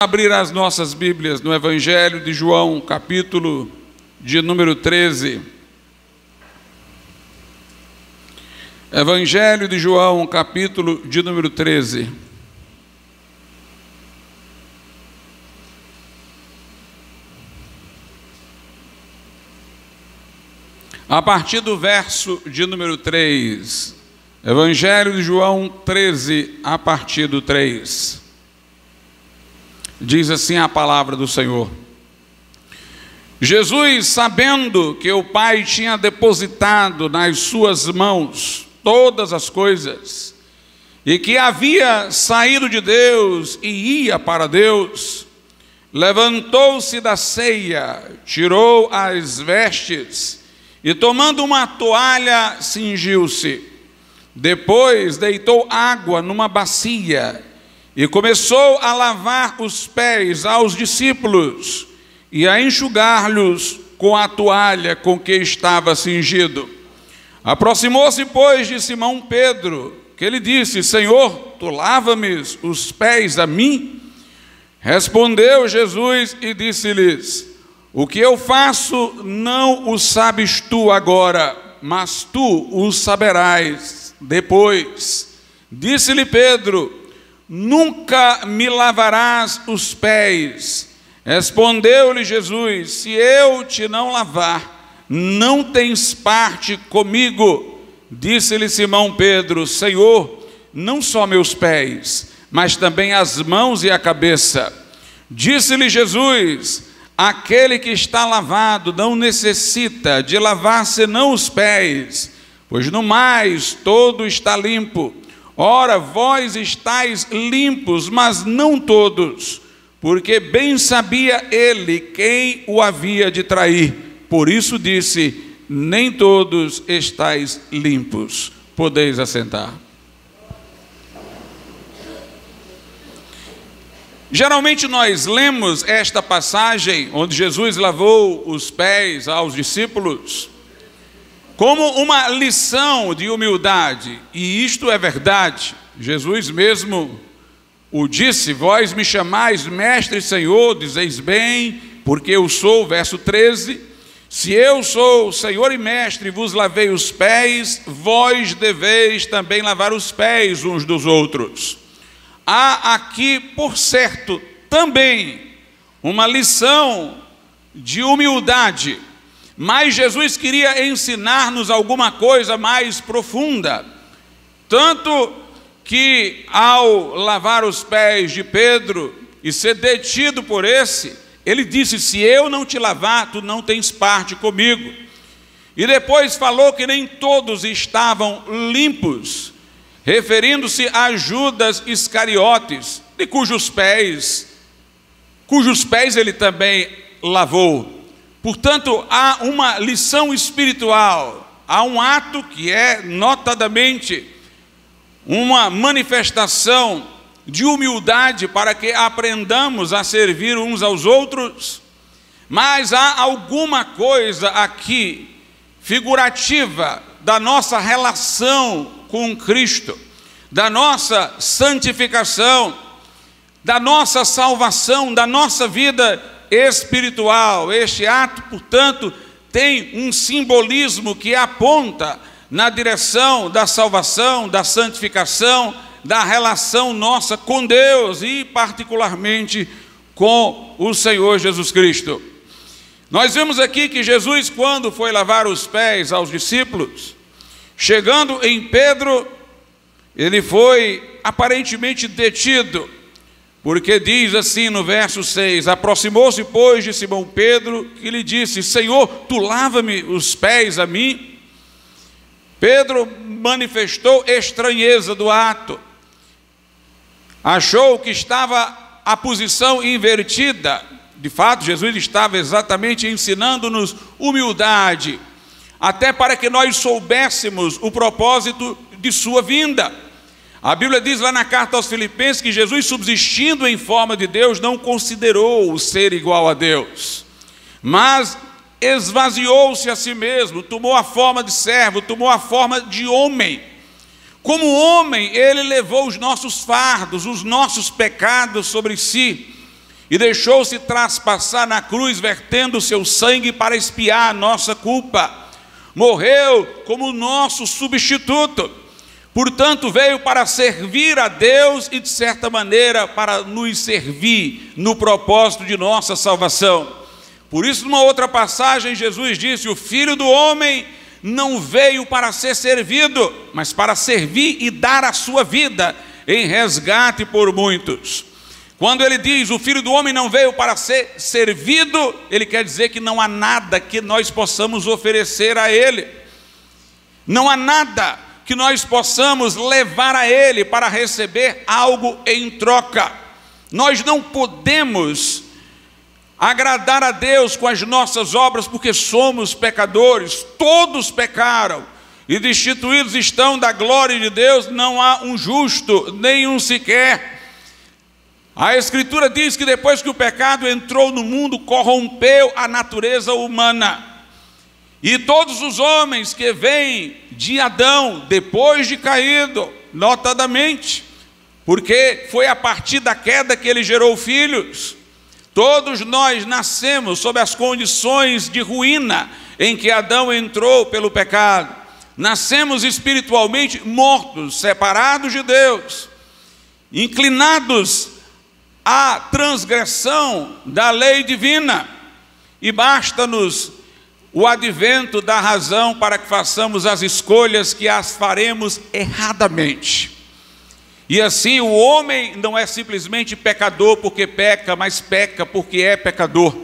Abrir as nossas Bíblias no Evangelho de João, capítulo de número 13. Evangelho de João, capítulo de número 13. A partir do verso de número 3. Evangelho de João 13, a partir do 3. Diz assim a palavra do Senhor: Jesus, sabendo que o Pai tinha depositado nas suas mãos todas as coisas, e que havia saído de Deus e ia para Deus, levantou-se da ceia, tirou as vestes e, tomando uma toalha, cingiu-se. Depois deitou água numa bacia e começou a lavar os pés aos discípulos e a enxugar-lhes com a toalha com que estava cingido. Aproximou-se, pois, de Simão Pedro, que lhe disse: Senhor, tu lava-me os pés a mim? Respondeu Jesus e disse-lhes: O que eu faço não o sabes tu agora, mas tu o saberás depois. Disse-lhe Pedro: Nunca me lavarás os pés. Respondeu-lhe Jesus: Se eu te não lavar, não tens parte comigo. Disse-lhe Simão Pedro: Senhor, não só meus pés, mas também as mãos e a cabeça. Disse-lhe Jesus: Aquele que está lavado não necessita de lavar senão os pés, pois no mais todo está limpo. Ora, vós estáis limpos, mas não todos, porque bem sabia ele quem o havia de trair. Por isso disse: nem todos estáis limpos. Podeis assentar. Geralmente nós lemos esta passagem, onde Jesus lavou os pés aos discípulos, como uma lição de humildade, e isto é verdade. Jesus mesmo o disse: Vós me chamais mestre e Senhor, dizeis bem, porque eu sou, verso 13, se eu sou Senhor e mestre, vos lavei os pés, vós deveis também lavar os pés uns dos outros. Há aqui, por certo, também uma lição de humildade, mas Jesus queria ensinar-nos alguma coisa mais profunda, tanto que ao lavar os pés de Pedro e ser detido por esse, ele disse: se eu não te lavar, tu não tens parte comigo. E depois falou que nem todos estavam limpos, referindo-se a Judas Iscariotes, de cujos pés ele também lavou. Portanto, há uma lição espiritual, há um ato que é notadamente uma manifestação de humildade para que aprendamos a servir uns aos outros, mas há alguma coisa aqui figurativa da nossa relação com Cristo, da nossa santificação, da nossa salvação, da nossa vida espiritual. Este ato, portanto, tem um simbolismo que aponta na direção da salvação, da santificação, da relação nossa com Deus e particularmente com o Senhor Jesus Cristo. Nós vemos aqui que Jesus, quando foi lavar os pés aos discípulos, chegando em Pedro, ele foi aparentemente detido, porque diz assim no verso 6, aproximou-se, pois, de Simão Pedro, que lhe disse: Senhor, tu lava-me os pés a mim? Pedro manifestou estranheza do ato, achou que estava a posição invertida. De fato, Jesus estava exatamente ensinando-nos humildade, até para que nós soubéssemos o propósito de sua vinda. A Bíblia diz lá na carta aos Filipenses que Jesus, subsistindo em forma de Deus, não considerou o ser igual a Deus, mas esvaziou-se a si mesmo, tomou a forma de servo, tomou a forma de homem. Como homem, ele levou os nossos fardos, os nossos pecados sobre si. e deixou-se traspassar na cruz, vertendo seu sangue para expiar a nossa culpa. Morreu como nosso substituto. Portanto, veio para servir a Deus e, de certa maneira, para nos servir no propósito de nossa salvação. Por isso, numa outra passagem, Jesus disse: o Filho do Homem não veio para ser servido, mas para servir e dar a sua vida em resgate por muitos. Quando ele diz o Filho do Homem não veio para ser servido, ele quer dizer que não há nada que nós possamos oferecer a ele. Não há nada que nós possamos levar a ele para receber algo em troca. Nós não podemos agradar a Deus com as nossas obras, porque somos pecadores. Todos pecaram e destituídos estão da glória de Deus. Não há um justo, nenhum sequer. A Escritura diz que depois que o pecado entrou no mundo, corrompeu a natureza humana. E todos os homens que vêm de Adão, depois de caído, notadamente, porque foi a partir da queda que ele gerou filhos, todos nós nascemos sob as condições de ruína em que Adão entrou pelo pecado. Nascemos espiritualmente mortos, separados de Deus, inclinados à transgressão da lei divina, e basta-nos o advento da razão para que façamos as escolhas que as faremos erradamente. E assim o homem não é simplesmente pecador porque peca, mas peca porque é pecador.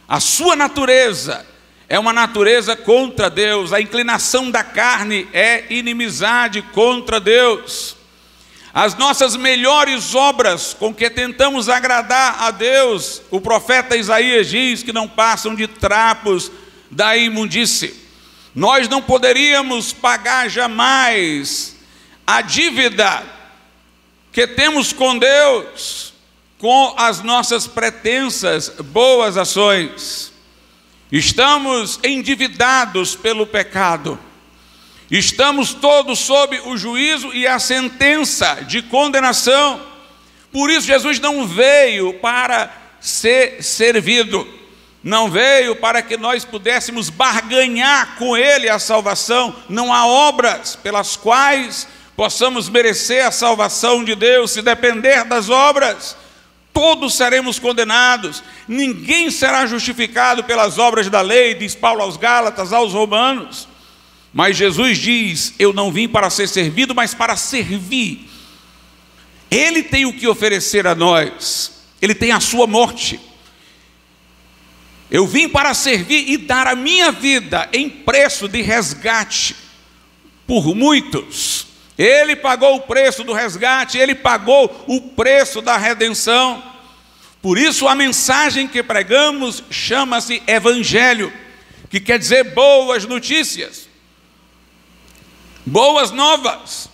A sua natureza é uma natureza contra Deus, a inclinação da carne é inimizade contra Deus. As nossas melhores obras com que tentamos agradar a Deus, o profeta Isaías diz que não passam de trapos da imundície. Nós não poderíamos pagar jamais a dívida que temos com Deus com as nossas pretensas boas ações. Estamos endividados pelo pecado. Estamos todos sob o juízo e a sentença de condenação. Por isso Jesus não veio para ser servido, não veio para que nós pudéssemos barganhar com ele a salvação. Não há obras pelas quais possamos merecer a salvação de Deus. Se depender das obras, todos seremos condenados. Ninguém será justificado pelas obras da lei, diz Paulo aos Gálatas, aos Romanos. Mas Jesus diz: eu não vim para ser servido, mas para servir. Ele tem o que oferecer a nós. Ele tem a sua morte. Eu vim para servir e dar a minha vida em preço de resgate por muitos. Ele pagou o preço do resgate, ele pagou o preço da redenção. Por isso a mensagem que pregamos chama-se Evangelho, que quer dizer boas notícias. Boas novas.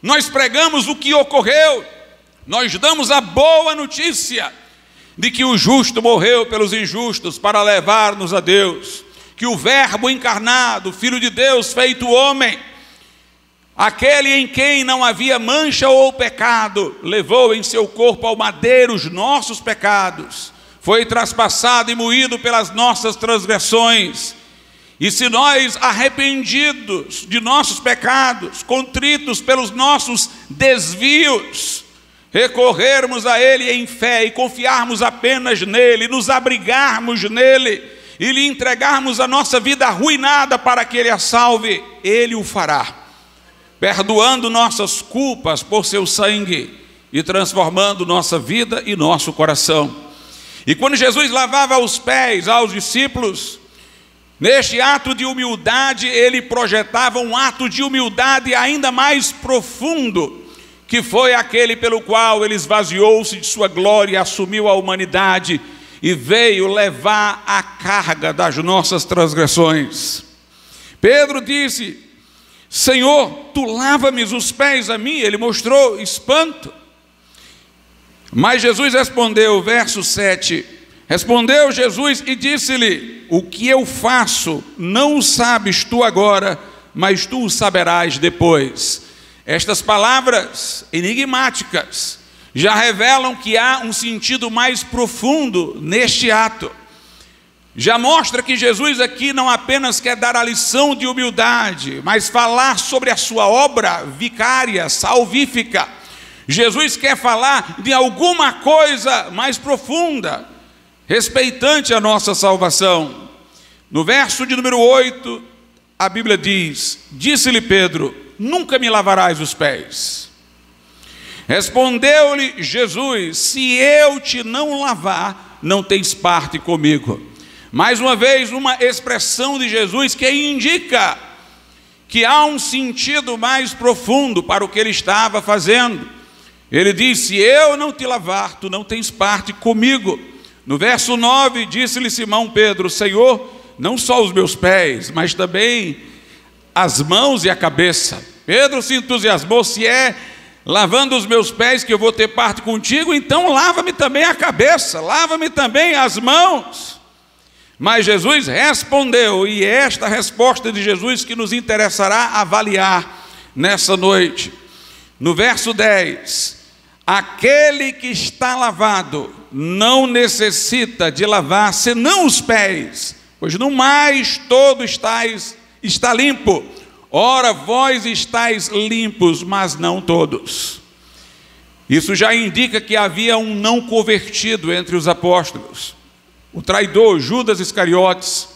Nós pregamos o que ocorreu. Nós damos a boa notícia de que o justo morreu pelos injustos para levar-nos a Deus, que o Verbo encarnado, Filho de Deus feito homem, aquele em quem não havia mancha ou pecado, levou em seu corpo ao madeiro os nossos pecados, foi traspassado e moído pelas nossas transgressões. E se nós, arrependidos de nossos pecados, contritos pelos nossos desvios, recorrermos a ele em fé e confiarmos apenas nele, nos abrigarmos nele e lhe entregarmos a nossa vida arruinada para que ele a salve, ele o fará, perdoando nossas culpas por seu sangue e transformando nossa vida e nosso coração. E quando Jesus lavava os pés aos discípulos, neste ato de humildade, ele projetava um ato de humildade ainda mais profundo, que foi aquele pelo qual ele esvaziou-se de sua glória, assumiu a humanidade e veio levar a carga das nossas transgressões. Pedro disse: Senhor, tu lava-me os pés a mim? Ele mostrou espanto. Mas Jesus respondeu, verso 7, respondeu Jesus e disse-lhe: o que eu faço não o sabes tu agora, mas tu o saberás depois. Estas palavras enigmáticas já revelam que há um sentido mais profundo neste ato. Já mostra que Jesus aqui não apenas quer dar a lição de humildade, mas falar sobre a sua obra vicária, salvífica. Jesus quer falar de alguma coisa mais profunda, respeitante a nossa salvação. No verso de número 8, a Bíblia diz: disse-lhe Pedro, nunca me lavarás os pés. Respondeu-lhe Jesus, se eu te não lavar, não tens parte comigo. Mais uma vez, uma expressão de Jesus que indica que há um sentido mais profundo para o que ele estava fazendo. Ele disse, se eu não te lavar, tu não tens parte comigo. No verso 9, disse-lhe Simão Pedro, Senhor, não só os meus pés, mas também as mãos e a cabeça. Pedro se entusiasmou, se é lavando os meus pés que eu vou ter parte contigo, então lava-me também a cabeça, lava-me também as mãos. Mas Jesus respondeu, e é esta resposta de Jesus que nos interessará avaliar nessa noite. No verso 10, aquele que está lavado não necessita de lavar senão os pés, pois no mais todo está limpo. Ora, vós estáis limpos, mas não todos. Isso já indica que havia um não convertido entre os apóstolos. O traidor Judas Iscariotes.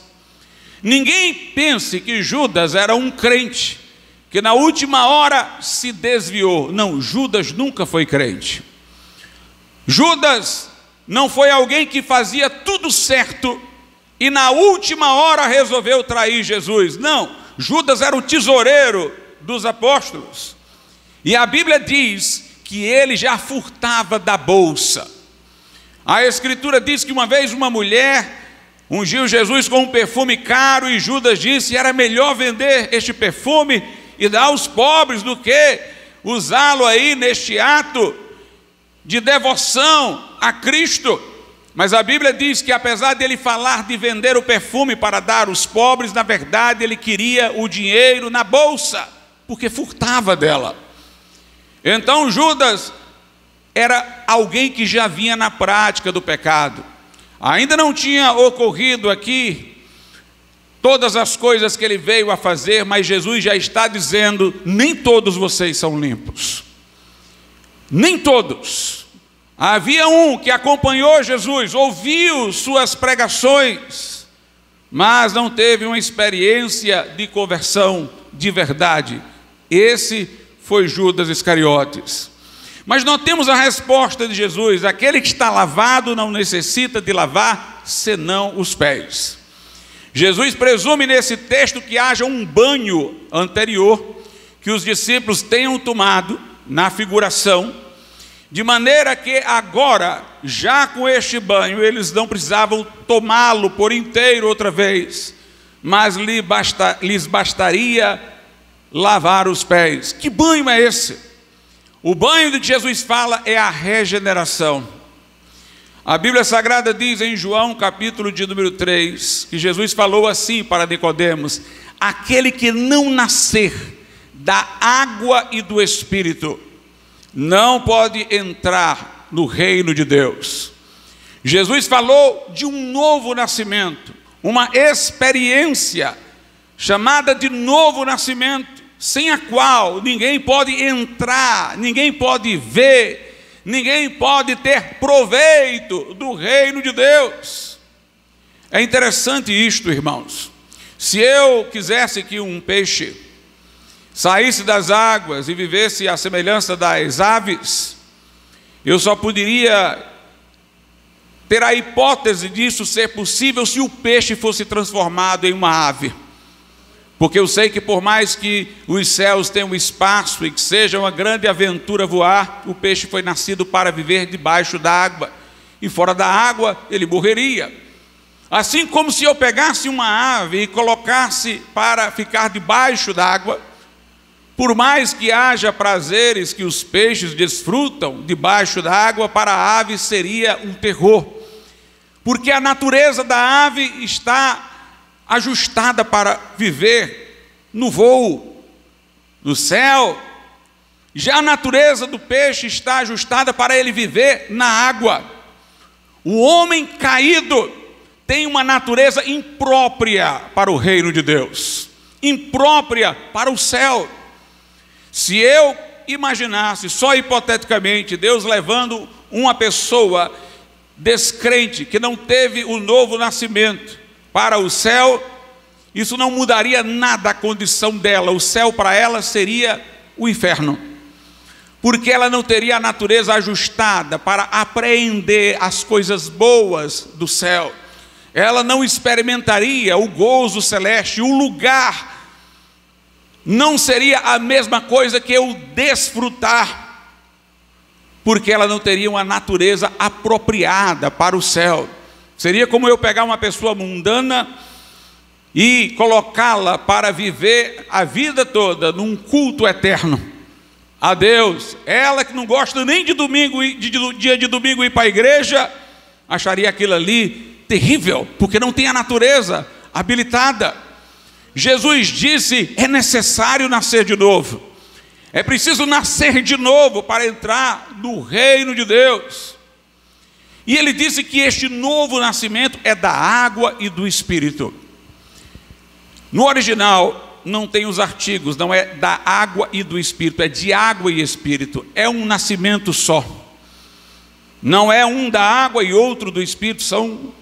Ninguém pense que Judas era um crente, que na última hora se desviou. Não, Judas nunca foi crente. Judas não foi alguém que fazia tudo certo e na última hora resolveu trair Jesus. Não, Judas era o tesoureiro dos apóstolos. E a Bíblia diz que ele já furtava da bolsa. A Escritura diz que uma vez uma mulher ungiu Jesus com um perfume caro e Judas disse, era melhor vender este perfume e dar aos pobres do que usá-lo aí neste ato de devoção a Cristo. Mas a Bíblia diz que apesar dele falar de vender o perfume para dar aos pobres, na verdade ele queria o dinheiro na bolsa, porque furtava dela. Então Judas era alguém que já vinha na prática do pecado. Ainda não tinha ocorrido aqui todas as coisas que ele veio a fazer, mas Jesus já está dizendo, nem todos vocês são limpos. Nem todos. Havia um que acompanhou Jesus, ouviu suas pregações, mas não teve uma experiência de conversão de verdade. Esse foi Judas Iscariotes. Mas nós temos a resposta de Jesus, aquele que está lavado não necessita de lavar senão os pés. Jesus presume nesse texto que haja um banho anterior, que os discípulos tenham tomado na figuração, de maneira que agora, já com este banho, eles não precisavam tomá-lo por inteiro outra vez, mas lhes bastaria lavar os pés. Que banho é esse? O banho de que Jesus fala é a regeneração. A Bíblia Sagrada diz em João, capítulo de número 3, que Jesus falou assim para Nicodemos, aquele que não nascer da água e do Espírito, não pode entrar no reino de Deus. Jesus falou de um novo nascimento, uma experiência chamada de novo nascimento, sem a qual ninguém pode entrar, ninguém pode ver, ninguém pode ter proveito do reino de Deus. É interessante isto, irmãos. Se eu quisesse que um peixe saísse das águas e vivesse à semelhança das aves, eu só poderia ter a hipótese disso ser possível se o peixe fosse transformado em uma ave. Porque eu sei que por mais que os céus tenham espaço e que seja uma grande aventura voar, o peixe foi nascido para viver debaixo da água. E fora da água ele morreria. Assim como se eu pegasse uma ave e colocasse para ficar debaixo da água, por mais que haja prazeres que os peixes desfrutam debaixo da água, para a ave seria um terror. Porque a natureza da ave está ajustada para viver no voo, no céu. Já a natureza do peixe está ajustada para ele viver na água. O homem caído tem uma natureza imprópria para o reino de Deus, imprópria para o céu. Se eu imaginasse, só hipoteticamente, Deus levando uma pessoa descrente, que não teve o novo nascimento, para o céu, isso não mudaria nada a condição dela. O céu para ela seria o inferno, porque ela não teria a natureza ajustada para apreender as coisas boas do céu. Ela não experimentaria o gozo celeste, o lugar não seria a mesma coisa que eu desfrutar, porque ela não teria uma natureza apropriada para o céu. Seria como eu pegar uma pessoa mundana e colocá-la para viver a vida toda num culto eterno a Deus. Ela que não gosta nem de domingo, dia de domingo ir para a igreja, acharia aquilo ali terrível, porque não tem a natureza habilitada. Jesus disse: é necessário nascer de novo. É preciso nascer de novo para entrar no reino de Deus. E ele disse que este novo nascimento é da água e do Espírito. No original não tem os artigos, não é da água e do Espírito, é de água e Espírito. É um nascimento só. Não é um da água e outro do Espírito, são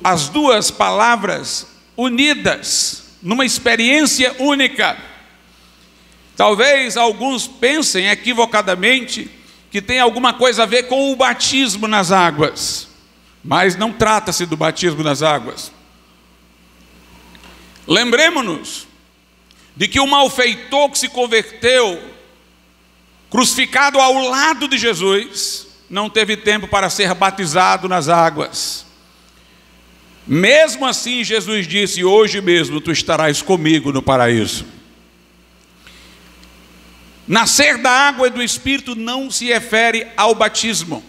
as duas palavras unidas numa experiência única. Talvez alguns pensem equivocadamente que tem alguma coisa a ver com o batismo nas águas, mas não trata-se do batismo nas águas. Lembremos-nos de que o malfeitor que se converteu, crucificado ao lado de Jesus, não teve tempo para ser batizado nas águas. Mesmo assim, Jesus disse: hoje mesmo tu estarás comigo no paraíso. Nascer da água e do Espírito não se refere ao batismo.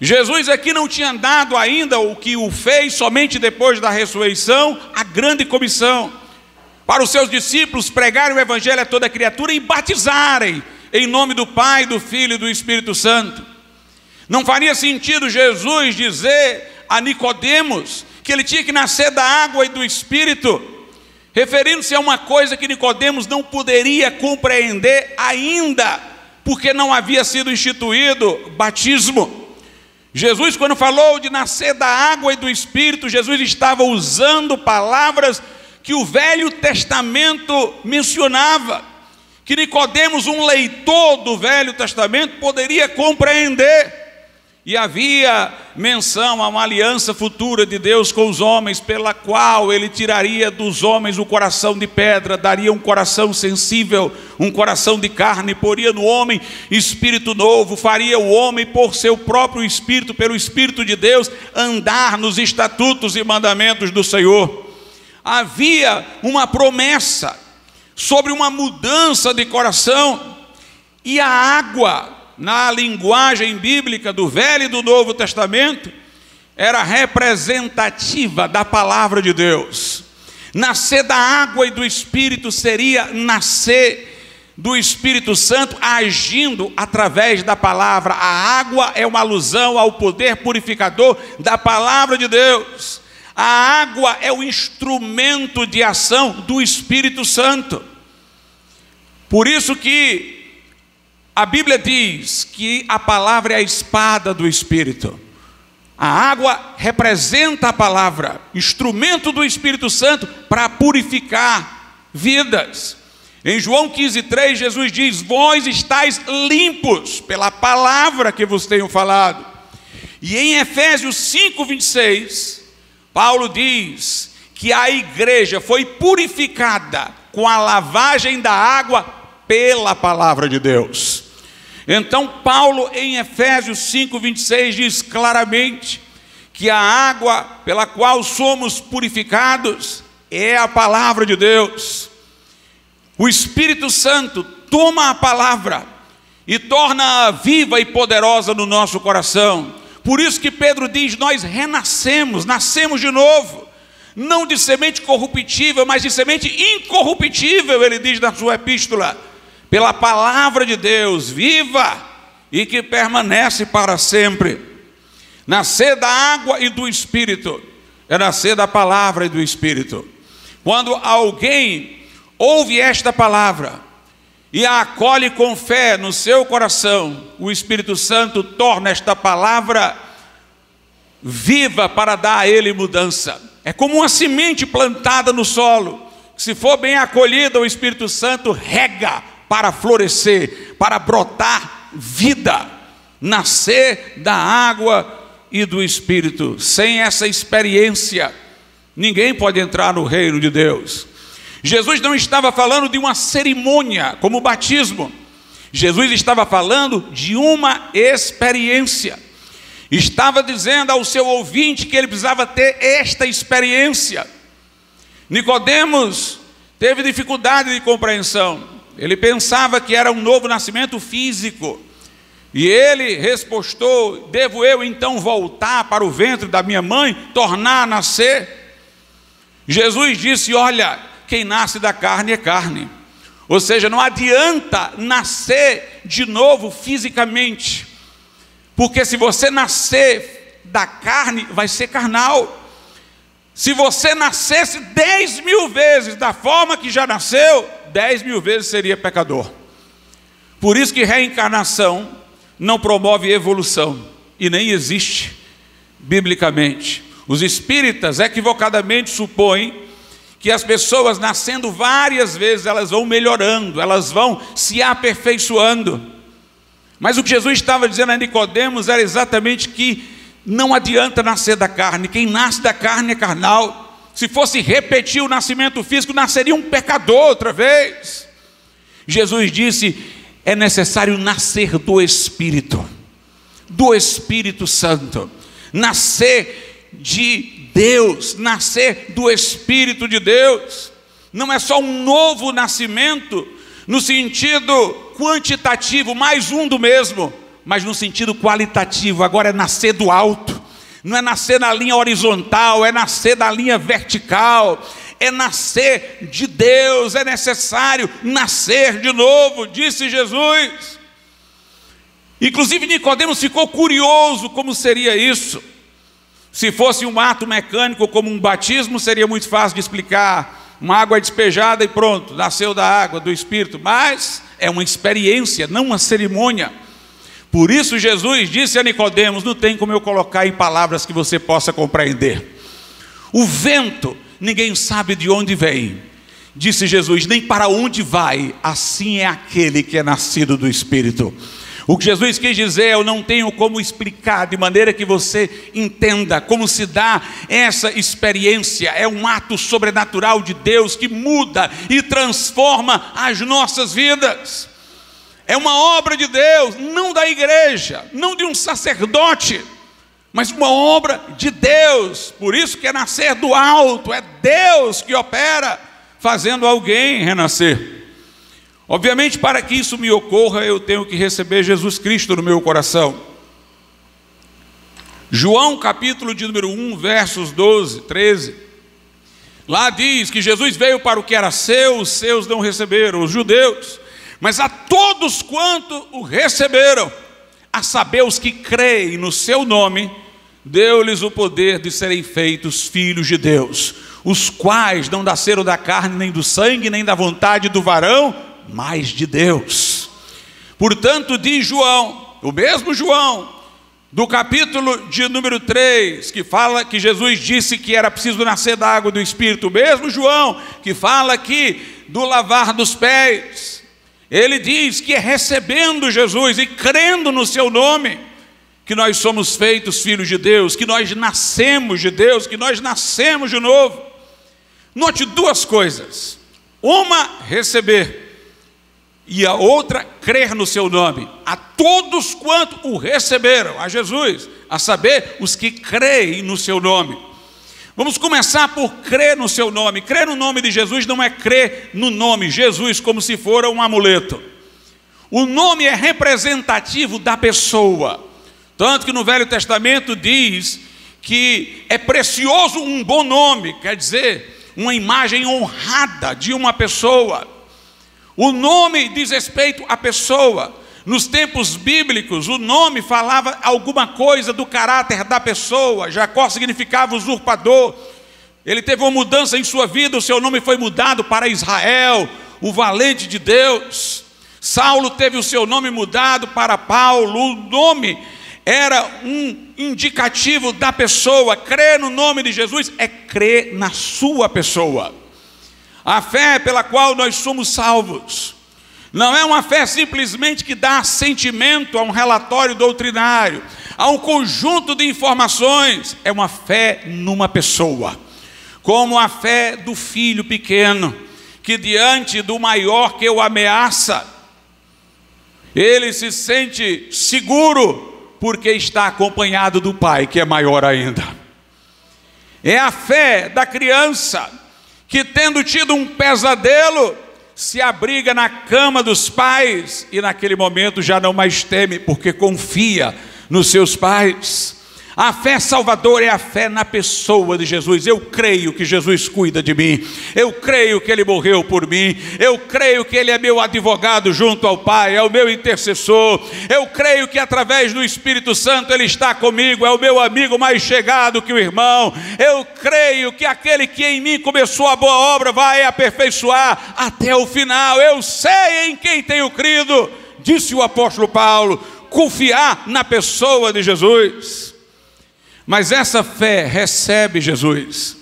Jesus aqui não tinha dado ainda o que o fez somente depois da ressurreição, a grande comissão, para os seus discípulos pregarem o evangelho a toda criatura e batizarem em nome do Pai, do Filho e do Espírito Santo. Não faria sentido Jesus dizer a Nicodemos que ele tinha que nascer da água e do Espírito, referindo-se a uma coisa que Nicodemos não poderia compreender ainda, porque não havia sido instituído batismo. Jesus, quando falou de nascer da água e do Espírito, Jesus estava usando palavras que o Velho Testamento mencionava, que Nicodemos, um leitor do Velho Testamento, poderia compreender. E havia menção a uma aliança futura de Deus com os homens, pela qual ele tiraria dos homens o coração de pedra, daria um coração sensível, um coração de carne, poria no homem espírito novo, faria o homem por seu próprio espírito, pelo Espírito de Deus, andar nos estatutos e mandamentos do Senhor. Havia uma promessa sobre uma mudança de coração, e a água, na linguagem bíblica do Velho e do Novo Testamento, era representativa da palavra de Deus. Nascer da água e do Espírito seria nascer do Espírito Santo agindo através da palavra. A água é uma alusão ao poder purificador da palavra de Deus. A água é o instrumento de ação do Espírito Santo. Por isso que a Bíblia diz que a palavra é a espada do Espírito. A água representa a palavra, instrumento do Espírito Santo para purificar vidas. Em João 15,3, Jesus diz: vós estáis limpos pela palavra que vos tenho falado. E em Efésios 5,26, Paulo diz que a igreja foi purificada com a lavagem da água pela palavra de Deus. Então Paulo, em Efésios 5,26, diz claramente que a água pela qual somos purificados é a palavra de Deus. O Espírito Santo toma a palavra e torna-a viva e poderosa no nosso coração. Por isso que Pedro diz: nós renascemos, nascemos de novo, não de semente corruptível, mas de semente incorruptível, ele diz na sua epístola. pela palavra de Deus viva e que permanece para sempre. Nascer da água e do Espírito é nascer da palavra e do Espírito. Quando alguém ouve esta palavra e a acolhe com fé no seu coração, o Espírito Santo torna esta palavra viva para dar a ele mudança. É como uma semente plantada no solo, que se for bem acolhida, o Espírito Santo rega para florescer, para brotar vida, nascer da água e do Espírito. Sem essa experiência, ninguém pode entrar no reino de Deus. Jesus não estava falando de uma cerimônia como o batismo. Jesus estava falando de uma experiência. Estava dizendo ao seu ouvinte que ele precisava ter esta experiência. Nicodemos teve dificuldade de compreensão. Ele pensava que era um novo nascimento físico. E ele respostou: devo eu então voltar para o ventre da minha mãe, tornar a nascer? Jesus disse: olha, quem nasce da carne é carne. Ou seja, não adianta nascer de novo fisicamente, porque se você nascer da carne, vai ser carnal. Se você nascesse 10.000 vezes da forma que já nasceu, 10.000 vezes seria pecador. Por isso que reencarnação não promove evolução, e nem existe biblicamente. Os espíritas equivocadamente supõem que as pessoas nascendo várias vezes, elas vão melhorando, elas vão se aperfeiçoando. Mas o que Jesus estava dizendo a Nicodemos era exatamente que não adianta nascer da carne. Quem nasce da carne é carnal. Se fosse repetir o nascimento físico, nasceria um pecador outra vez. Jesus disse: é necessário nascer do Espírito Santo, nascer de Deus, nascer do Espírito de Deus. Não é só um novo nascimento no sentido quantitativo, mais um do mesmo, mas no sentido qualitativo. Agora é nascer do alto, não é nascer na linha horizontal, é nascer na linha vertical, é nascer de Deus. É necessário nascer de novo, disse Jesus. Inclusive Nicodemos ficou curioso como seria isso. Se fosse um ato mecânico como um batismo, seria muito fácil de explicar. Uma água despejada e pronto, nasceu da água, do Espírito. Mas é uma experiência, não uma cerimônia. Por isso Jesus disse a Nicodemos: não tem como eu colocar em palavras que você possa compreender. O vento, ninguém sabe de onde vem, disse Jesus, nem para onde vai. Assim é aquele que é nascido do Espírito. O que Jesus quis dizer: eu não tenho como explicar de maneira que você entenda como se dá essa experiência. É um ato sobrenatural de Deus que muda e transforma as nossas vidas. É uma obra de Deus, não da igreja, não de um sacerdote, mas uma obra de Deus. Por isso que é nascer do alto, é Deus que opera, fazendo alguém renascer. Obviamente, para que isso me ocorra, eu tenho que receber Jesus Cristo no meu coração. João capítulo de número 1, versos 12, 13. Lá diz que Jesus veio para o que era seu, os seus não receberam, os judeus. Mas a todos quanto o receberam, a saber os que creem no seu nome, deu-lhes o poder de serem feitos filhos de Deus, os quais não nasceram da carne, nem do sangue, nem da vontade do varão, mas de Deus. Portanto, diz João, o mesmo João, do capítulo de número 3, que fala que Jesus disse que era preciso nascer da água do Espírito, o mesmo João que fala aqui do lavar dos pés, ele diz que é recebendo Jesus e crendo no seu nome que nós somos feitos filhos de Deus, que nós nascemos de Deus, que nós nascemos de novo. Note duas coisas: uma, receber, e a outra, crer no seu nome. A todos quanto o receberam, a Jesus, a saber, os que creem no seu nome. Vamos começar por crer no seu nome. Crer no nome de Jesus não é crer no nome Jesus como se for um amuleto. O nome é representativo da pessoa. Tanto que no Velho Testamento diz que é precioso um bom nome, quer dizer, uma imagem honrada de uma pessoa. O nome diz respeito à pessoa. Nos tempos bíblicos, o nome falava alguma coisa do caráter da pessoa. Jacó significava usurpador. Ele teve uma mudança em sua vida, o seu nome foi mudado para Israel, o valente de Deus. Saulo teve o seu nome mudado para Paulo. O nome era um indicativo da pessoa. Crer no nome de Jesus é crer na sua pessoa. A fé pela qual nós somos salvos não é uma fé simplesmente que dá assentimento a um relatório doutrinário, a um conjunto de informações. É uma fé numa pessoa, como a fé do filho pequeno, que diante do maior que o ameaça, ele se sente seguro, porque está acompanhado do pai, que é maior ainda. É a fé da criança, que tendo tido um pesadelo, se abriga na cama dos pais, e naquele momento já não mais teme, porque confia nos seus pais. A fé salvadora é a fé na pessoa de Jesus. Eu creio que Jesus cuida de mim, eu creio que Ele morreu por mim, eu creio que Ele é meu advogado junto ao Pai, é o meu intercessor, eu creio que através do Espírito Santo Ele está comigo, é o meu amigo mais chegado que o irmão. Eu creio que aquele que em mim começou a boa obra vai aperfeiçoar até o final. Eu sei em quem tenho crido, disse o apóstolo Paulo. Confiar na pessoa de Jesus. Mas essa fé recebe Jesus.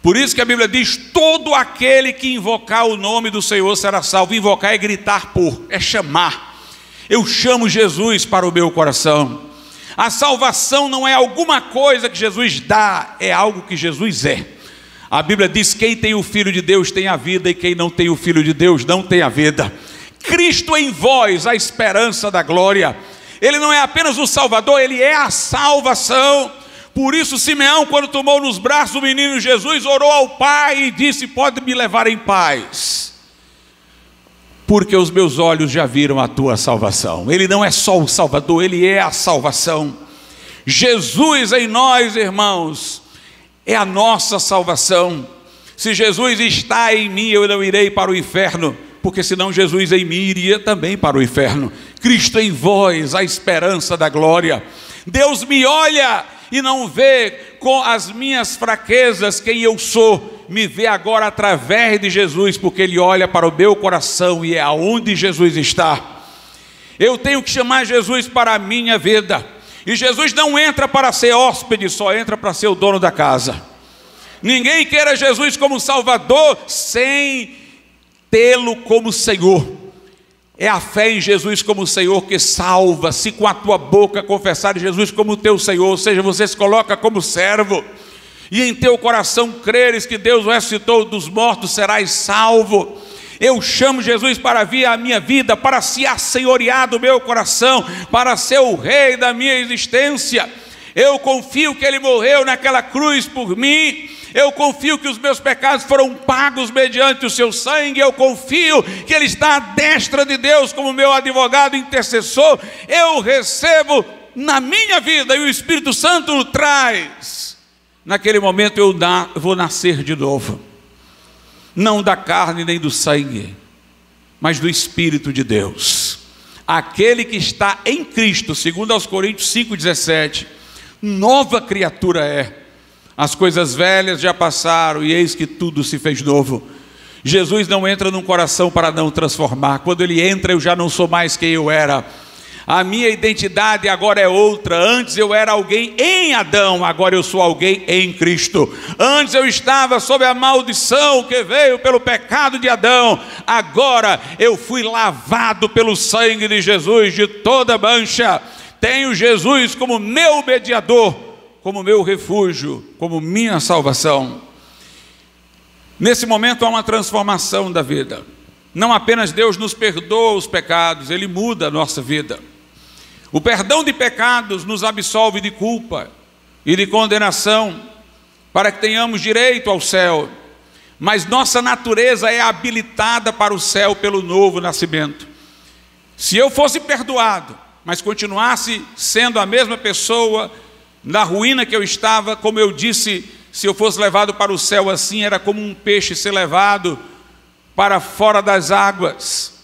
Por isso que a Bíblia diz: todo aquele que invocar o nome do Senhor será salvo. Invocar é gritar por, é chamar. Eu chamo Jesus para o meu coração. A salvação não é alguma coisa que Jesus dá, é algo que Jesus é. A Bíblia diz: quem tem o Filho de Deus tem a vida, e quem não tem o Filho de Deus não tem a vida. Cristo em vós, a esperança da glória. Ele não é apenas o Salvador, Ele é a salvação. Por isso Simeão, quando tomou nos braços o menino Jesus, orou ao Pai e disse: pode me levar em paz, porque os meus olhos já viram a tua salvação. Ele não é só o Salvador, Ele é a salvação. Jesus em nós, irmãos, é a nossa salvação. Se Jesus está em mim, eu não irei para o inferno, porque senão Jesus em mim iria também para o inferno. Cristo em vós, a esperança da glória. Deus me olha e não vê com as minhas fraquezas quem eu sou, me vê agora através de Jesus, porque Ele olha para o meu coração e é aonde Jesus está. Eu tenho que chamar Jesus para a minha vida, e Jesus não entra para ser hóspede, só entra para ser o dono da casa. Ninguém queira Jesus como Salvador sem tê-lo como Senhor. É a fé em Jesus como Senhor que salva. Se com a tua boca confessares Jesus como teu Senhor, ou seja, você se coloca como servo, e em teu coração creres que Deus o ressuscitou dos mortos, serás salvo. Eu chamo Jesus para vir à minha vida, para se assenhorear do meu coração, para ser o rei da minha existência. Eu confio que Ele morreu naquela cruz por mim. Eu confio que os meus pecados foram pagos mediante o seu sangue. Eu confio que Ele está à destra de Deus como meu advogado intercessor. Eu recebo na minha vida, e o Espírito Santo o traz. Naquele momento eu vou nascer de novo, não da carne nem do sangue, mas do Espírito de Deus. Aquele que está em Cristo, segundo aos Coríntios 5,17, nova criatura é. As coisas velhas já passaram, e eis que tudo se fez novo. Jesus não entra num coração para não transformar. Quando Ele entra, eu já não sou mais quem eu era. A minha identidade agora é outra. Antes eu era alguém em Adão, agora eu sou alguém em Cristo. Antes eu estava sob a maldição que veio pelo pecado de Adão, agora eu fui lavado pelo sangue de Jesus de toda mancha. Tenho Jesus como meu mediador, como meu refúgio, como minha salvação. Nesse momento há uma transformação da vida. Não apenas Deus nos perdoa os pecados, Ele muda a nossa vida. O perdão de pecados nos absolve de culpa e de condenação, para que tenhamos direito ao céu. Mas nossa natureza é habilitada para o céu pelo novo nascimento. Se eu fosse perdoado, mas continuasse sendo a mesma pessoa, na ruína que eu estava, como eu disse, se eu fosse levado para o céu assim, era como um peixe ser levado para fora das águas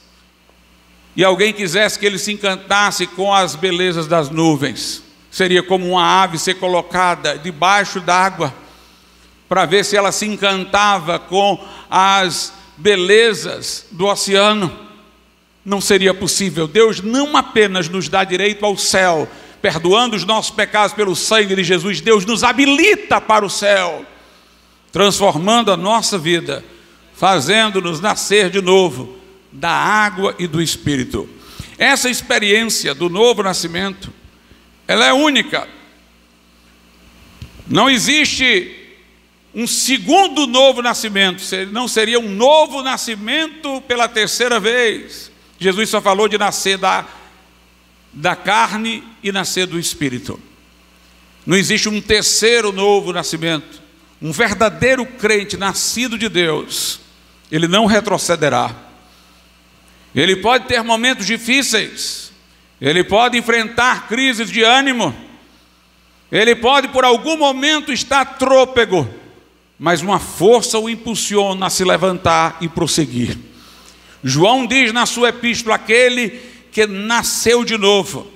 e alguém quisesse que ele se encantasse com as belezas das nuvens, seria como uma ave ser colocada debaixo d'água para ver se ela se encantava com as belezas do oceano. Não seria possível. Deus não apenas nos dá direito ao céu, perdoando os nossos pecados pelo sangue de Jesus, Deus nos habilita para o céu, transformando a nossa vida, fazendo-nos nascer de novo da água e do Espírito. Essa experiência do novo nascimento, ela é única. Não existe um segundo novo nascimento, não seria um novo nascimento pela terceira vez. Jesus só falou de nascer da carne e nascer do Espírito. Não existe um terceiro novo nascimento. Um verdadeiro crente nascido de Deus, ele não retrocederá. Ele pode ter momentos difíceis, ele pode enfrentar crises de ânimo, ele pode por algum momento estar trôpego, mas uma força o impulsiona a se levantar e prosseguir. João diz na sua epístola: aquele que nasceu de novo,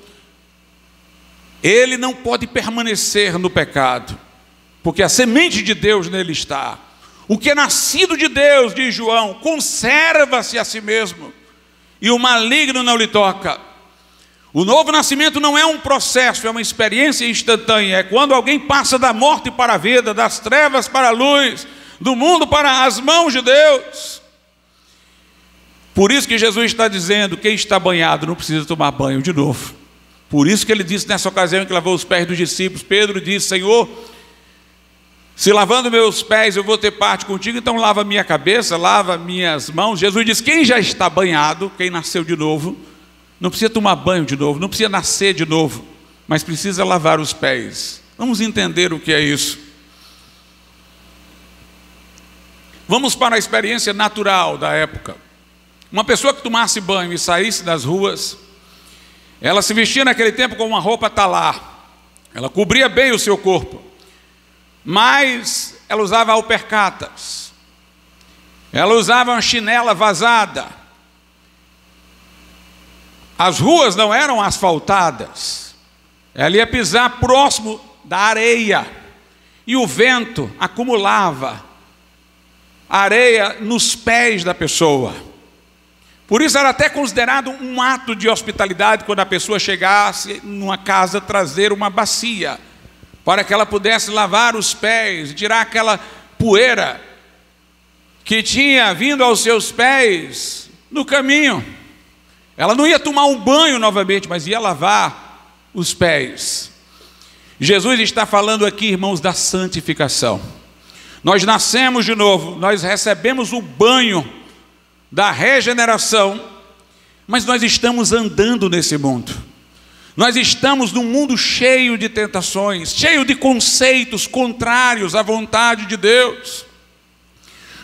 ele não pode permanecer no pecado, porque a semente de Deus nele está. O que é nascido de Deus, diz João, conserva-se a si mesmo, e o maligno não lhe toca. O novo nascimento não é um processo, é uma experiência instantânea. É quando alguém passa da morte para a vida, das trevas para a luz, do mundo para as mãos de Deus. Por isso que Jesus está dizendo: quem está banhado não precisa tomar banho de novo. Por isso que ele disse nessa ocasião que lavou os pés dos discípulos, Pedro disse: Senhor, se lavando meus pés eu vou ter parte contigo, então lava minha cabeça, lava minhas mãos. Jesus disse: quem já está banhado, quem nasceu de novo, não precisa tomar banho de novo, não precisa nascer de novo, mas precisa lavar os pés. Vamos entender o que é isso. Vamos para a experiência natural da época. Uma pessoa que tomasse banho e saísse das ruas, ela se vestia naquele tempo com uma roupa talar, ela cobria bem o seu corpo, mas ela usava alpercatas, ela usava uma chinela vazada. As ruas não eram asfaltadas, ela ia pisar próximo da areia, e o vento acumulava areia nos pés da pessoa. Por isso era até considerado um ato de hospitalidade quando a pessoa chegasse numa casa trazer uma bacia, para que ela pudesse lavar os pés, tirar aquela poeira que tinha vindo aos seus pés no caminho. Ela não ia tomar um banho novamente, mas ia lavar os pés. Jesus está falando aqui, irmãos, da santificação. Nós nascemos de novo, nós recebemos o banho da regeneração, mas nós estamos andando nesse mundo. Nós estamos num mundo cheio de tentações, cheio de conceitos contrários à vontade de Deus.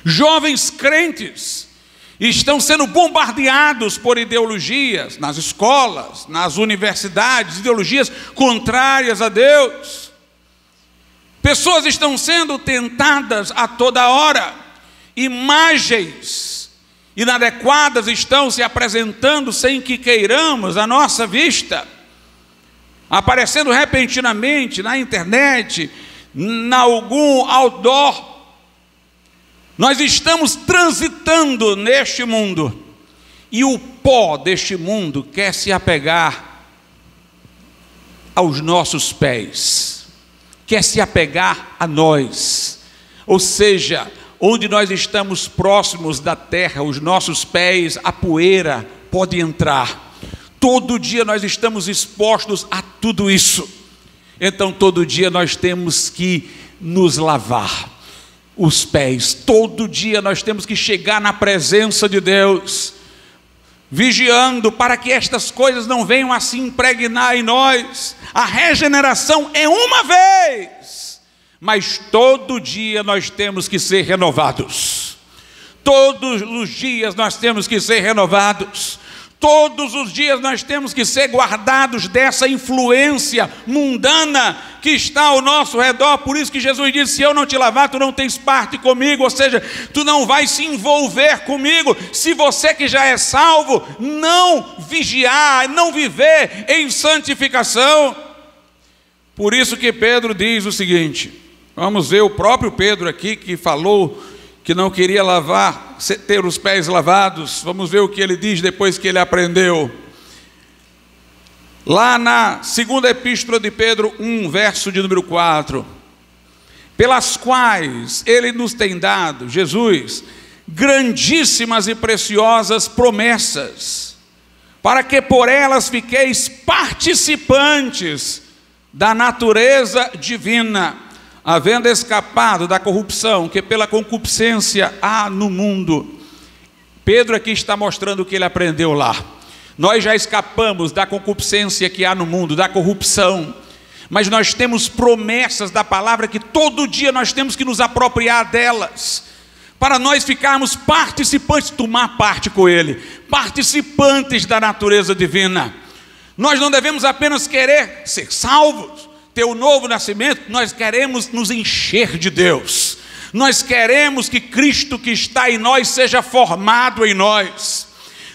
Jovens crentes estão sendo bombardeados por ideologias nas escolas, nas universidades, ideologias contrárias a Deus. Pessoas estão sendo tentadas a toda hora, imagens inadequadas estão se apresentando sem que queiramos à nossa vista, aparecendo repentinamente na internet, em algum outdoor. Nós estamos transitando neste mundo, e o pó deste mundo quer se apegar aos nossos pés, quer se apegar a nós, ou seja, onde nós estamos próximos da terra, os nossos pés, a poeira pode entrar. Todo dia nós estamos expostos a tudo isso. Então todo dia nós temos que nos lavar os pés. Todo dia nós temos que chegar na presença de Deus, vigiando para que estas coisas não venham a se impregnar em nós. A regeneração é uma vez, mas todo dia nós temos que ser renovados. Todos os dias nós temos que ser renovados. Todos os dias nós temos que ser guardados dessa influência mundana que está ao nosso redor. Por isso que Jesus disse: se eu não te lavar, tu não tens parte comigo. Ou seja, tu não vais se envolver comigo. Se você que já é salvo não vigiar, não viver em santificação. Por isso que Pedro diz o seguinte, vamos ver o próprio Pedro aqui, que falou que não queria ter os pés lavados. Vamos ver o que ele diz depois que ele aprendeu. Lá na segunda epístola de Pedro 1, verso de número 4. Pelas quais ele nos tem dado, Jesus, grandíssimas e preciosas promessas, para que por elas fiqueis participantes da natureza divina, havendo escapado da corrupção que pela concupiscência há no mundo. Pedro aqui está mostrando o que ele aprendeu lá. Nós já escapamos da concupiscência que há no mundo, da corrupção, mas nós temos promessas da palavra que todo dia nós temos que nos apropriar delas, para nós ficarmos participantes, tomar parte com ele, participantes da natureza divina. Nós não devemos apenas querer ser salvos, ter o novo nascimento, nós queremos nos encher de Deus. Nós queremos que Cristo que está em nós seja formado em nós.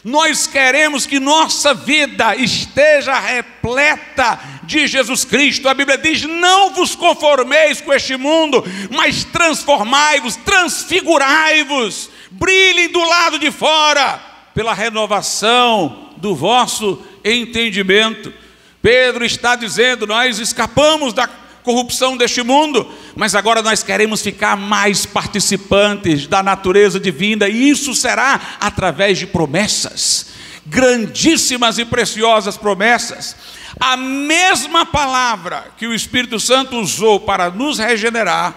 Nós queremos que nossa vida esteja repleta de Jesus Cristo. A Bíblia diz: não vos conformeis com este mundo, mas transformai-vos, transfigurai-vos, brilhem do lado de fora, pela renovação do vosso entendimento. Pedro está dizendo: nós escapamos da corrupção deste mundo, mas agora nós queremos ficar mais participantes da natureza divina, e isso será através de promessas, grandíssimas e preciosas promessas. A mesma palavra que o Espírito Santo usou para nos regenerar,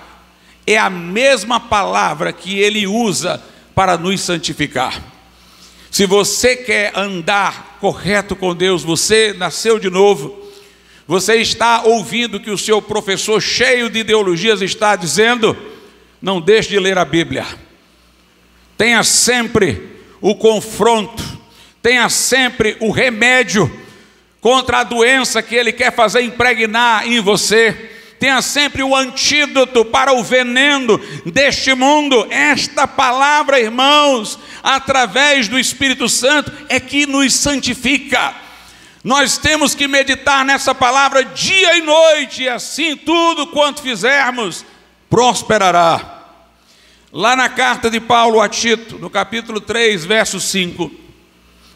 é a mesma palavra que ele usa para nos santificar. Se você quer andar correto com Deus, você nasceu de novo, você está ouvindo que o seu professor cheio de ideologias está dizendo, não deixe de ler a Bíblia. Tenha sempre o confronto, tenha sempre o remédio contra a doença que ele quer fazer impregnar em você. Tenha sempre o antídoto para o veneno deste mundo. Esta palavra, irmãos, através do Espírito Santo, é que nos santifica. Nós temos que meditar nessa palavra dia e noite, e assim tudo quanto fizermos prosperará. Lá na carta de Paulo a Tito, no capítulo 3, verso 5,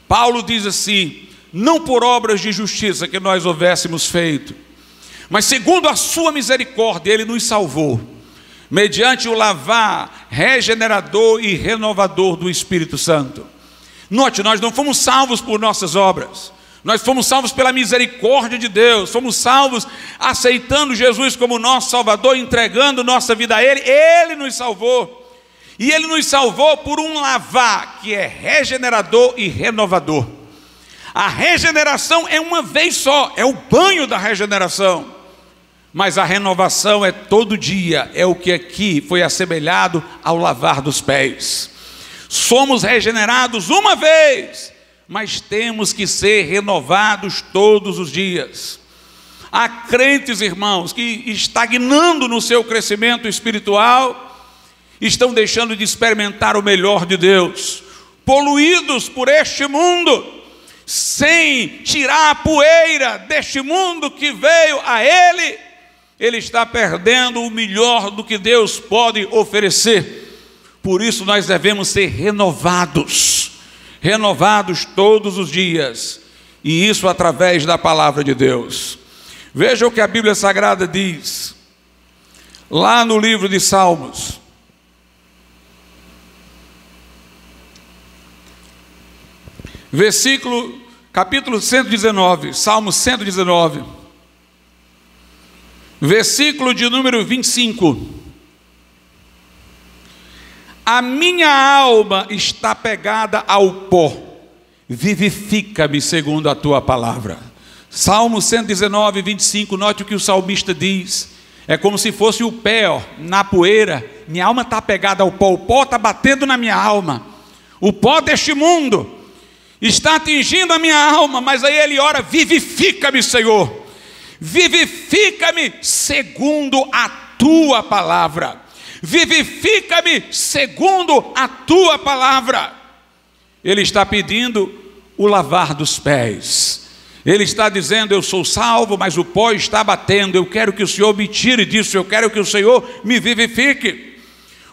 Paulo diz assim: não por obras de justiça que nós houvéssemos feito, mas segundo a sua misericórdia ele nos salvou, mediante o lavar regenerador e renovador do Espírito Santo. Note, nós não fomos salvos por nossas obras, nós fomos salvos pela misericórdia de Deus, fomos salvos aceitando Jesus como nosso Salvador, entregando nossa vida a Ele. Ele nos salvou, e Ele nos salvou por um lavar que é regenerador e renovador. A regeneração é uma vez só, é o banho da regeneração, mas a renovação é todo dia, é o que aqui foi assemelhado ao lavar dos pés. Somos regenerados uma vez, mas temos que ser renovados todos os dias. Há crentes, irmãos, que estagnando no seu crescimento espiritual, estão deixando de experimentar o melhor de Deus, poluídos por este mundo, sem tirar a poeira deste mundo que veio a ele. Ele está perdendo o melhor do que Deus pode oferecer. Por isso nós devemos ser renovados todos os dias, e isso através da palavra de Deus. Veja o que a Bíblia Sagrada diz, lá no livro de Salmos, capítulo 119, Salmo 119, versículo de número 25. A minha alma está pegada ao pó, vivifica-me segundo a tua palavra. Salmo 119, 25, note o que o salmista diz. É como se fosse o pé na poeira. Minha alma está pegada ao pó, o pó está batendo na minha alma, o pó deste mundo. está atingindo a minha alma, mas aí ele ora: vivifica-me, Senhor, vivifica-me segundo a tua palavra, vivifica-me segundo a tua palavra. Ele está pedindo o lavar dos pés. Ele está dizendo: eu sou salvo, mas o pó está batendo, eu quero que o Senhor me tire disso, eu quero que o Senhor me vivifique.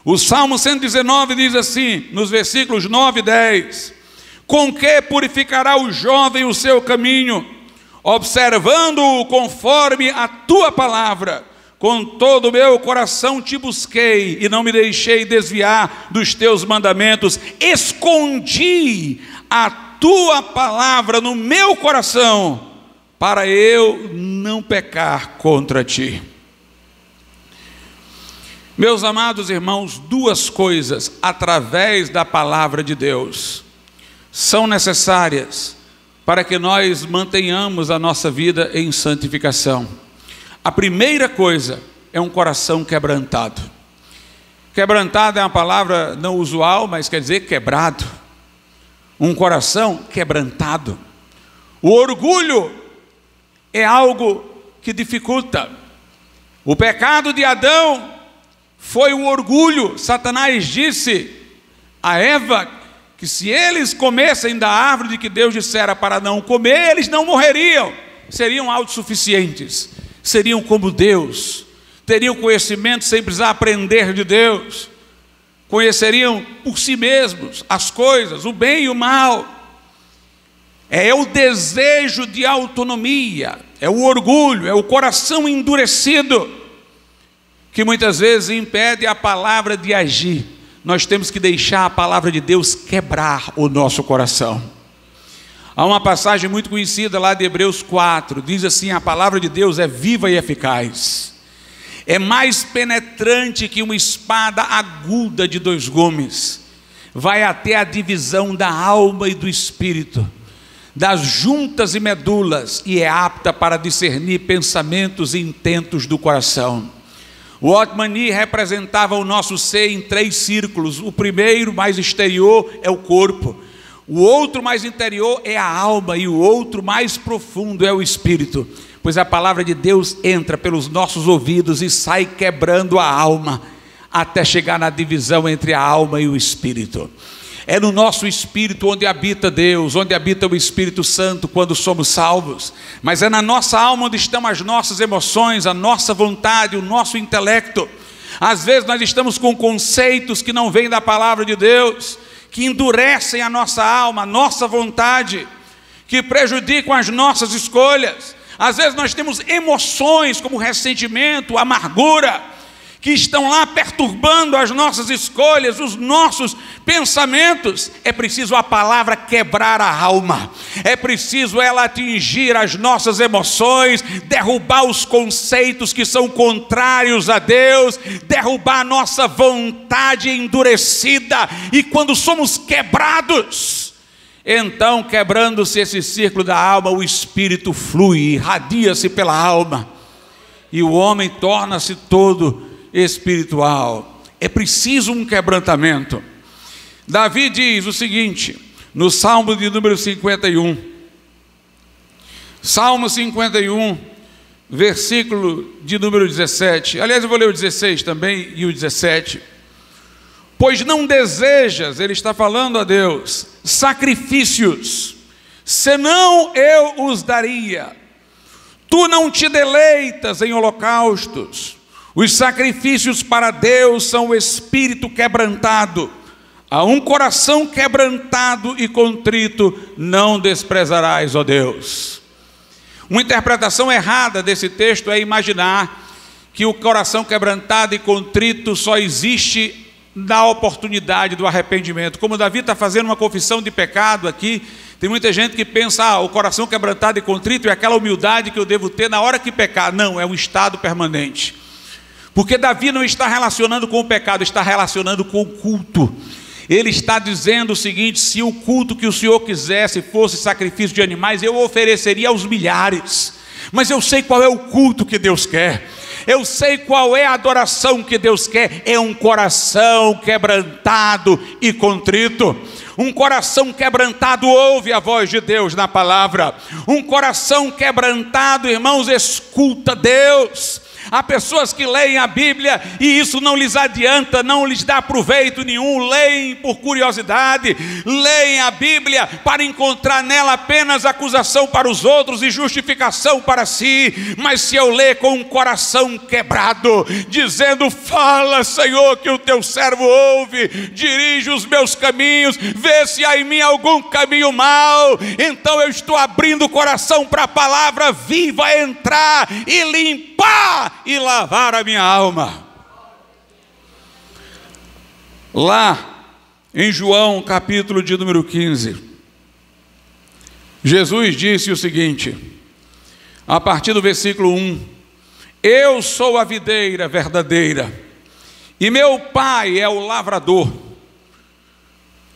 O Salmo 119 diz assim, nos versículos 9 e 10: com que purificará o jovem o seu caminho? Observando-o conforme a tua palavra. Com todo o meu coração te busquei, e não me deixei desviar dos teus mandamentos. Escondi a tua palavra no meu coração, para eu não pecar contra ti. Meus amados irmãos, duas coisas através da palavra de Deus são necessárias para que nós mantenhamos a nossa vida em santificação. A primeira coisa é um coração quebrantado. Quebrantado é uma palavra não usual, mas quer dizer quebrado. Um coração quebrantado. O orgulho é algo que dificulta. O pecado de Adão foi o orgulho. Satanás disse a Eva que se eles comessem da árvore de que Deus dissera para não comer, eles não morreriam, seriam autossuficientes, seriam como Deus, teriam conhecimento sem precisar aprender de Deus, conheceriam por si mesmos as coisas, o bem e o mal. É o desejo de autonomia, é o orgulho, é o coração endurecido, que muitas vezes impede a palavra de agir. Nós temos que deixar a palavra de Deus quebrar o nosso coração. Há uma passagem muito conhecida lá de Hebreus 4, diz assim: a palavra de Deus é viva e eficaz, é mais penetrante que uma espada aguda de 2 gumes, vai até a divisão da alma e do espírito, das juntas e medulas, e é apta para discernir pensamentos e intentos do coração. O Otman Nee representava o nosso ser em 3 círculos. O primeiro, mais exterior, é o corpo. O outro, mais interior, é a alma. E o outro, mais profundo, é o espírito. Pois a palavra de Deus entra pelos nossos ouvidos e sai quebrando a alma, até chegar na divisão entre a alma e o espírito. É no nosso espírito onde habita Deus, onde habita o Espírito Santo quando somos salvos. Mas é na nossa alma onde estão as nossas emoções, a nossa vontade, o nosso intelecto. Às vezes nós estamos com conceitos que não vêm da palavra de Deus, que endurecem a nossa alma, a nossa vontade, que prejudicam as nossas escolhas. Às vezes nós temos emoções como ressentimento, amargura, que estão lá perturbando as nossas escolhas, os nossos pensamentos. É preciso a palavra quebrar a alma, é preciso ela atingir as nossas emoções, derrubar os conceitos que são contrários a Deus, derrubar a nossa vontade endurecida. E quando somos quebrados, então, quebrando-se esse círculo da alma, o espírito flui, irradia-se pela alma, e o homem torna-se todo espiritual. É preciso um quebrantamento. Davi diz o seguinte, no Salmo de número 51, Salmo 51, versículo de número 17, aliás eu vou ler o 16 também e o 17. Pois não desejas, ele está falando a Deus, sacrifícios, senão eu os daria. Tu não te deleitas em holocaustos. Os sacrifícios para Deus são o espírito quebrantado. A um coração quebrantado e contrito não desprezarás, ó Deus. Uma interpretação errada desse texto é imaginar que o coração quebrantado e contrito só existe na oportunidade do arrependimento. Como Davi está fazendo uma confissão de pecado aqui, tem muita gente que pensa, o coração quebrantado e contrito é aquela humildade que eu devo ter na hora que pecar. Não, é um estado permanente. Porque Davi não está relacionando com o pecado, está relacionando com o culto. Ele está dizendo o seguinte: se o culto que o Senhor quisesse fosse sacrifício de animais, eu ofereceria aos milhares. Mas eu sei qual é o culto que Deus quer. Eu sei qual é a adoração que Deus quer. É um coração quebrantado e contrito. Um coração quebrantado ouve a voz de Deus na palavra. Um coração quebrantado, irmãos, escuta Deus. Há pessoas que leem a Bíblia e isso não lhes adianta, não lhes dá proveito nenhum. Leem por curiosidade, leem a Bíblia para encontrar nela apenas acusação para os outros e justificação para si. Mas se eu ler com um coração quebrado, dizendo: fala, Senhor, que o teu servo ouve, dirige os meus caminhos, vê se há em mim algum caminho mau, então eu estou abrindo o coração para a palavra viva entrar e limpar e lavar a minha alma. Lá em João capítulo de número 15, Jesus disse o seguinte, a partir do versículo 1: eu sou a videira verdadeira e meu Pai é o lavrador.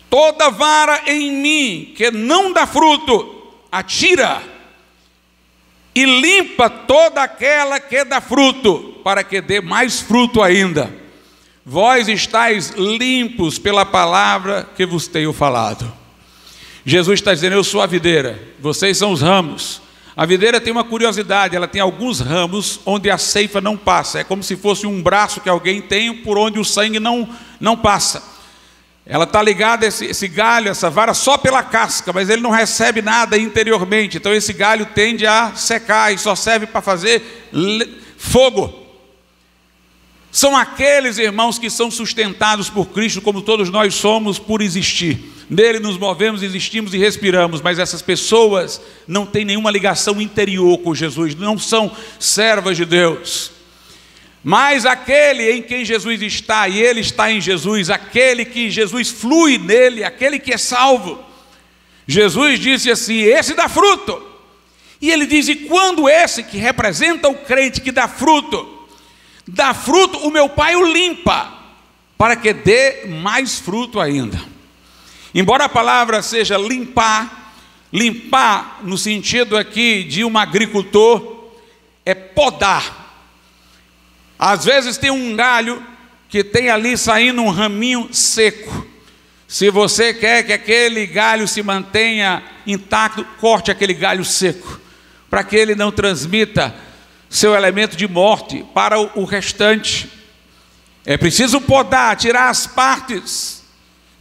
Toda vara em mim que não dá fruto, atira, e limpa toda aquela que dá fruto, para que dê mais fruto ainda. Vós estáis limpos pela palavra que vos tenho falado. Jesus está dizendo: eu sou a videira, vocês são os ramos. A videira tem uma curiosidade, ela tem alguns ramos onde a ceifa não passa. É como se fosse um braço que alguém tem por onde o sangue não passa. Ela está ligada, esse galho, essa vara, só pela casca, mas ele não recebe nada interiormente. Então esse galho tende a secar e só serve para fazer fogo. São aqueles, irmãos, que são sustentados por Cristo, como todos nós somos, por existir. Nele nos movemos, existimos e respiramos, mas essas pessoas não têm nenhuma ligação interior com Jesus, não são servas de Deus. Mas aquele em quem Jesus está, e ele está em Jesus, aquele que Jesus flui nele, aquele que é salvo, Jesus disse assim: esse dá fruto. E ele diz: e quando esse que representa o crente que dá fruto, o meu Pai o limpa, para que dê mais fruto ainda. Embora a palavra seja limpar no sentido aqui de um agricultor, é podar. Às vezes tem um galho que tem ali saindo um raminho seco. Se você quer que aquele galho se mantenha intacto, corte aquele galho seco, para que ele não transmita seu elemento de morte para o restante. É preciso podar, tirar as partes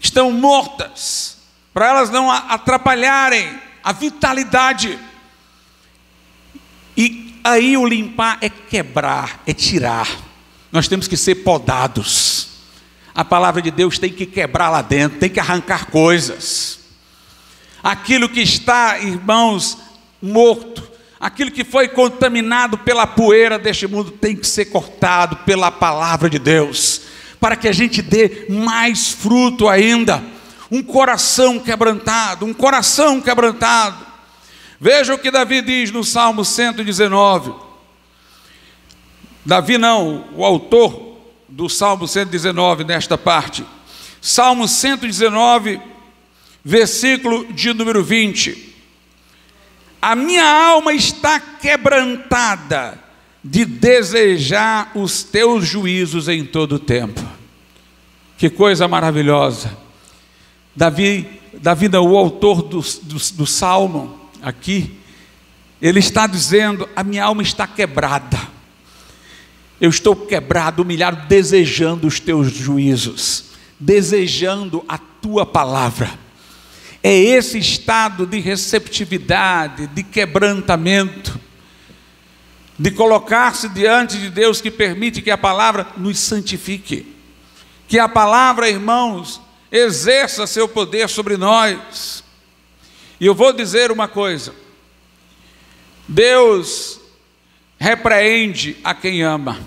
que estão mortas, para elas não atrapalharem a vitalidade. E aí o limpar é quebrar, é tirar. Nós temos que ser podados. A palavra de Deus tem que quebrar lá dentro, tem que arrancar coisas. Aquilo que está, irmãos, morto, aquilo que foi contaminado pela poeira deste mundo, tem que ser cortado pela palavra de Deus, para que a gente dê mais fruto ainda. Um coração quebrantado, um coração quebrantado. Veja o que Davi diz no Salmo 119. Davi não, o autor do Salmo 119 nesta parte. Salmo 119, versículo de número 20. A minha alma está quebrantada de desejar os teus juízos em todo o tempo. Que coisa maravilhosa. Davi não, o autor do Salmo, aqui, ele está dizendo: a minha alma está quebrada, eu estou quebrado, humilhado, desejando os teus juízos, desejando a tua palavra. É esse estado de receptividade, de quebrantamento, de colocar-se diante de Deus, que permite que a palavra nos santifique, que a palavra, irmãos, exerça seu poder sobre nós. E eu vou dizer uma coisa: Deus repreende a quem ama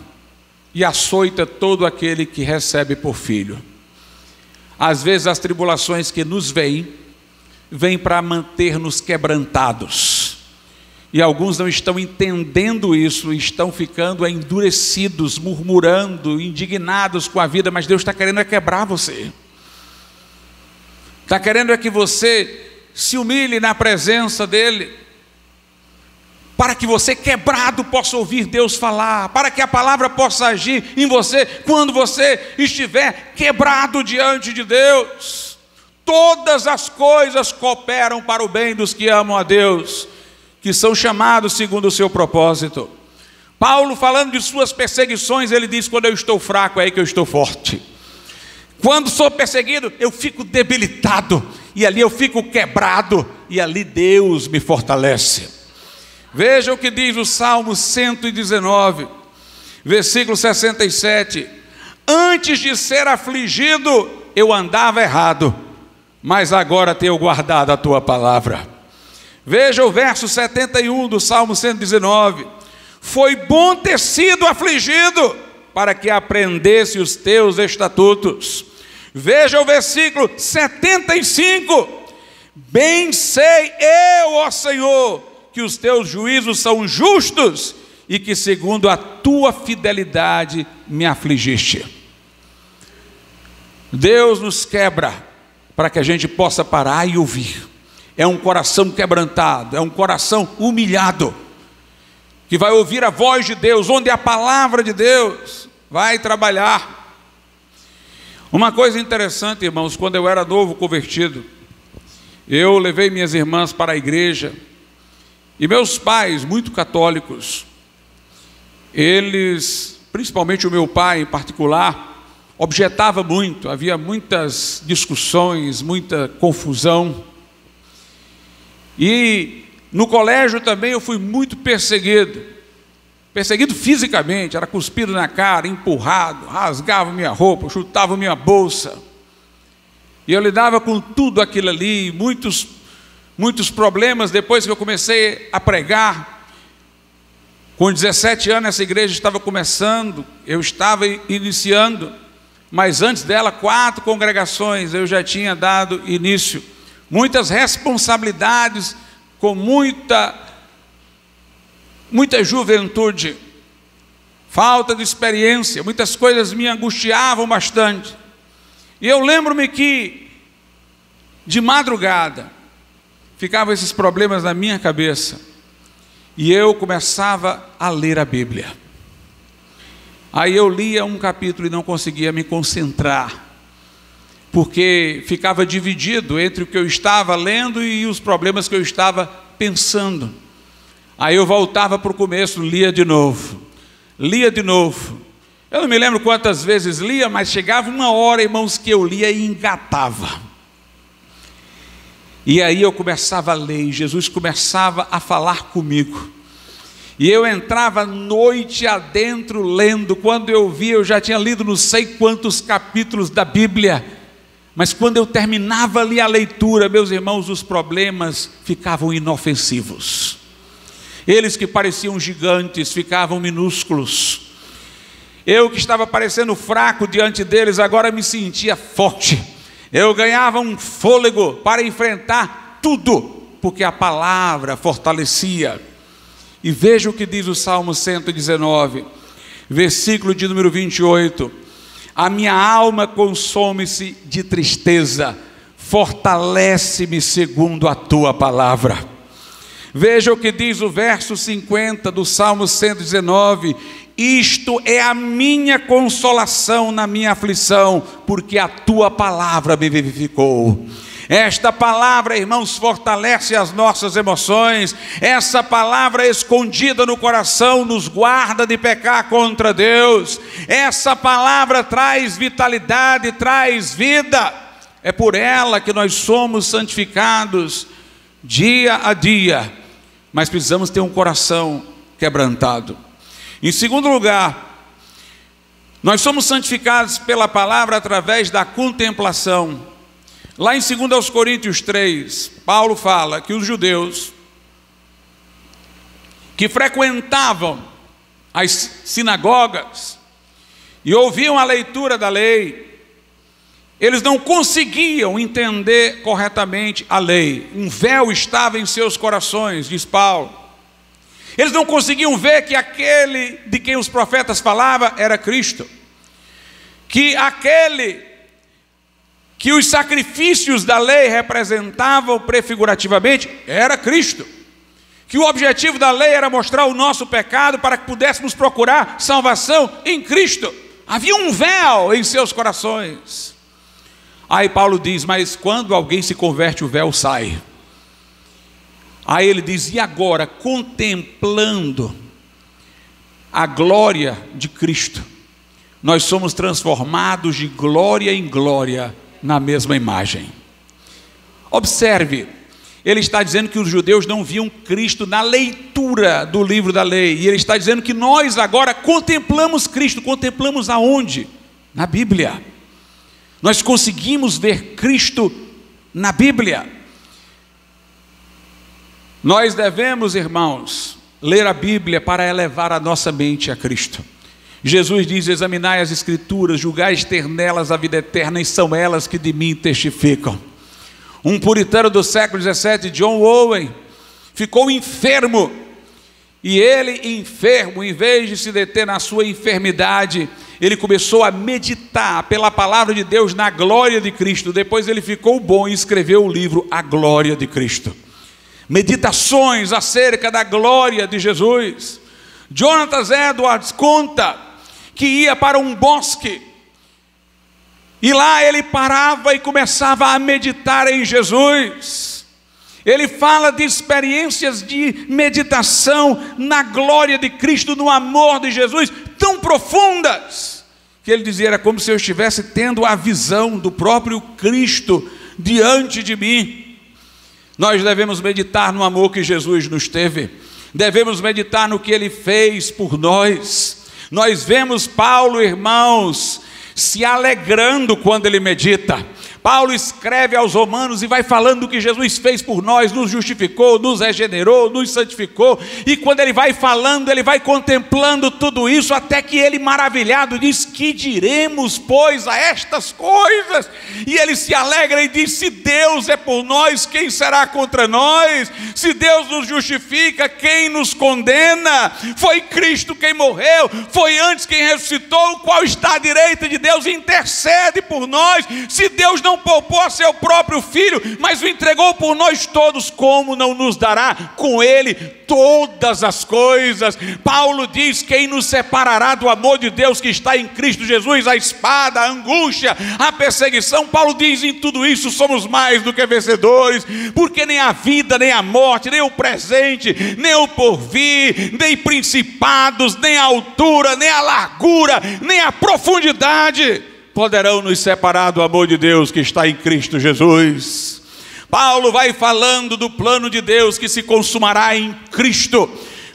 e açoita todo aquele que recebe por filho. Às vezes as tribulações que nos vêm para manter-nos quebrantados, e alguns não estão entendendo isso, estão ficando endurecidos, murmurando, indignados com a vida, mas Deus está querendo quebrar você, está querendo que você se humilhe na presença dEle, para que você, quebrado, possa ouvir Deus falar, para que a palavra possa agir em você, quando você estiver quebrado diante de Deus. todas as coisas cooperam para o bem dos que amam a Deus, que são chamados segundo o seu propósito. Paulo, falando de suas perseguições, ele diz: quando eu estou fraco, é aí que eu estou forte. Quando sou perseguido, eu fico debilitado, e ali eu fico quebrado, e ali Deus me fortalece. Veja o que diz o Salmo 119, versículo 67. Antes de ser afligido, eu andava errado, mas agora tenho guardado a tua palavra. Veja o verso 71 do Salmo 119. Foi bom ter sido afligido, para que aprendesse os teus estatutos. Veja o versículo 75. Bem sei eu, ó Senhor, que os teus juízos são justos, e que segundo a tua fidelidade me afligiste. Deus nos quebra para que a gente possa parar e ouvir. É um coração quebrantado, é um coração humilhado, que vai ouvir a voz de Deus, onde a palavra de Deus vai trabalhar. Uma coisa interessante, irmãos, quando eu era novo convertido, eu levei minhas irmãs para a igreja, e meus pais, muito católicos, eles, principalmente o meu pai em particular, objetava muito, havia muitas discussões, muita confusão. E no colégio também eu fui muito perseguido fisicamente, era cuspido na cara, empurrado, rasgava minha roupa, chutava minha bolsa. E eu lidava com tudo aquilo ali, muitos problemas. Depois que eu comecei a pregar, com 17 anos essa igreja estava começando, eu estava iniciando, mas antes dela 4 congregações eu já tinha dado início. Muitas responsabilidades, com muita juventude, falta de experiência, muitas coisas me angustiavam bastante. E eu lembro-me que de madrugada ficavam esses problemas na minha cabeça, e eu começava a ler a Bíblia. Aí eu lia um capítulo e não conseguia me concentrar, porque ficava dividido entre o que eu estava lendo e os problemas que eu estava pensando. Aí eu voltava para o começo, lia de novo. Eu não me lembro quantas vezes lia, mas chegava uma hora, irmãos, que eu lia e engatava. E aí eu começava a ler, e Jesus começava a falar comigo. E eu entrava noite adentro lendo. Quando eu via, eu já tinha lido não sei quantos capítulos da Bíblia. Mas quando eu terminava ali a leitura, meus irmãos, os problemas ficavam inofensivos. Eles que pareciam gigantes ficavam minúsculos. Eu que estava parecendo fraco diante deles, agora me sentia forte. Eu ganhava um fôlego para enfrentar tudo, porque a palavra fortalecia. E veja o que diz o Salmo 119, versículo de número 28. A minha alma consome-se de tristeza, fortalece-me segundo a tua palavra. Veja o que diz o verso 50 do Salmo 119. Isto é a minha consolação na minha aflição, porque a tua palavra me vivificou. Esta palavra, irmãos, fortalece as nossas emoções. Essa palavra escondida no coração nos guarda de pecar contra Deus. Essa palavra traz vitalidade, traz vida. É por ela que nós somos santificados dia a dia. Mas precisamos ter um coração quebrantado. Em segundo lugar, nós somos santificados pela palavra através da contemplação. Lá em 2 Coríntios 3, Paulo fala que os judeus que frequentavam as sinagogas e ouviam a leitura da lei, eles não conseguiam entender corretamente a lei. Um véu estava em seus corações, diz Paulo. Eles não conseguiam ver que aquele de quem os profetas falavam era Cristo, que aquele que os sacrifícios da lei representavam prefigurativamente era Cristo, que o objetivo da lei era mostrar o nosso pecado para que pudéssemos procurar salvação em Cristo. Havia um véu em seus corações. Aí Paulo diz: mas quando alguém se converte, o véu sai. Aí ele diz: e agora, contemplando a glória de Cristo, nós somos transformados de glória em glória na mesma imagem. Observe, ele está dizendo que os judeus não viam Cristo na leitura do livro da lei, e ele está dizendo que nós agora contemplamos Cristo. Contemplamos aonde? Na Bíblia. Nós conseguimos ver Cristo na Bíblia. Nós devemos, irmãos, ler a Bíblia para elevar a nossa mente a Cristo. Jesus diz: examinai as Escrituras, julgais ter nelas a vida eterna, e são elas que de mim testificam. Um puritano do século XVII, John Owen, ficou enfermo, e ele, enfermo, em vez de se deter na sua enfermidade, ele começou a meditar pela palavra de Deus na glória de Cristo. Depois ele ficou bom e escreveu o livro A Glória de Cristo. Meditações acerca da glória de Jesus. Jonathan Edwards conta que ia para um bosque, e lá ele parava e começava a meditar em Jesus. Ele fala de experiências de meditação na glória de Cristo, no amor de Jesus, tão profundas, que ele dizia: era como se eu estivesse tendo a visão do próprio Cristo diante de mim. Nós devemos meditar no amor que Jesus nos teve, devemos meditar no que Ele fez por nós. Nós vemos Paulo, irmãos, se alegrando quando ele medita. Paulo escreve aos Romanos e vai falando do que Jesus fez por nós, nos justificou, nos regenerou, nos santificou, e quando ele vai falando, ele vai contemplando tudo isso, até que ele, maravilhado, diz: que diremos, pois, a estas coisas? E ele se alegra e diz: se Deus é por nós, quem será contra nós? Se Deus nos justifica, quem nos condena? Foi Cristo quem morreu, foi antes quem ressuscitou, o qual está à direita de Deus, intercede por nós. Se Deus não poupou a seu próprio Filho, mas o entregou por nós todos, como não nos dará com Ele todas as coisas? Paulo diz: quem nos separará do amor de Deus que está em Cristo Jesus? A espada, a angústia, a perseguição. Paulo diz: em tudo isso somos mais do que vencedores, porque nem a vida, nem a morte, nem o presente, nem o porvir, nem principados, nem a altura, nem a largura, nem a profundidade poderão nos separar do amor de Deus que está em Cristo Jesus. Paulo vai falando do plano de Deus que se consumará em Cristo,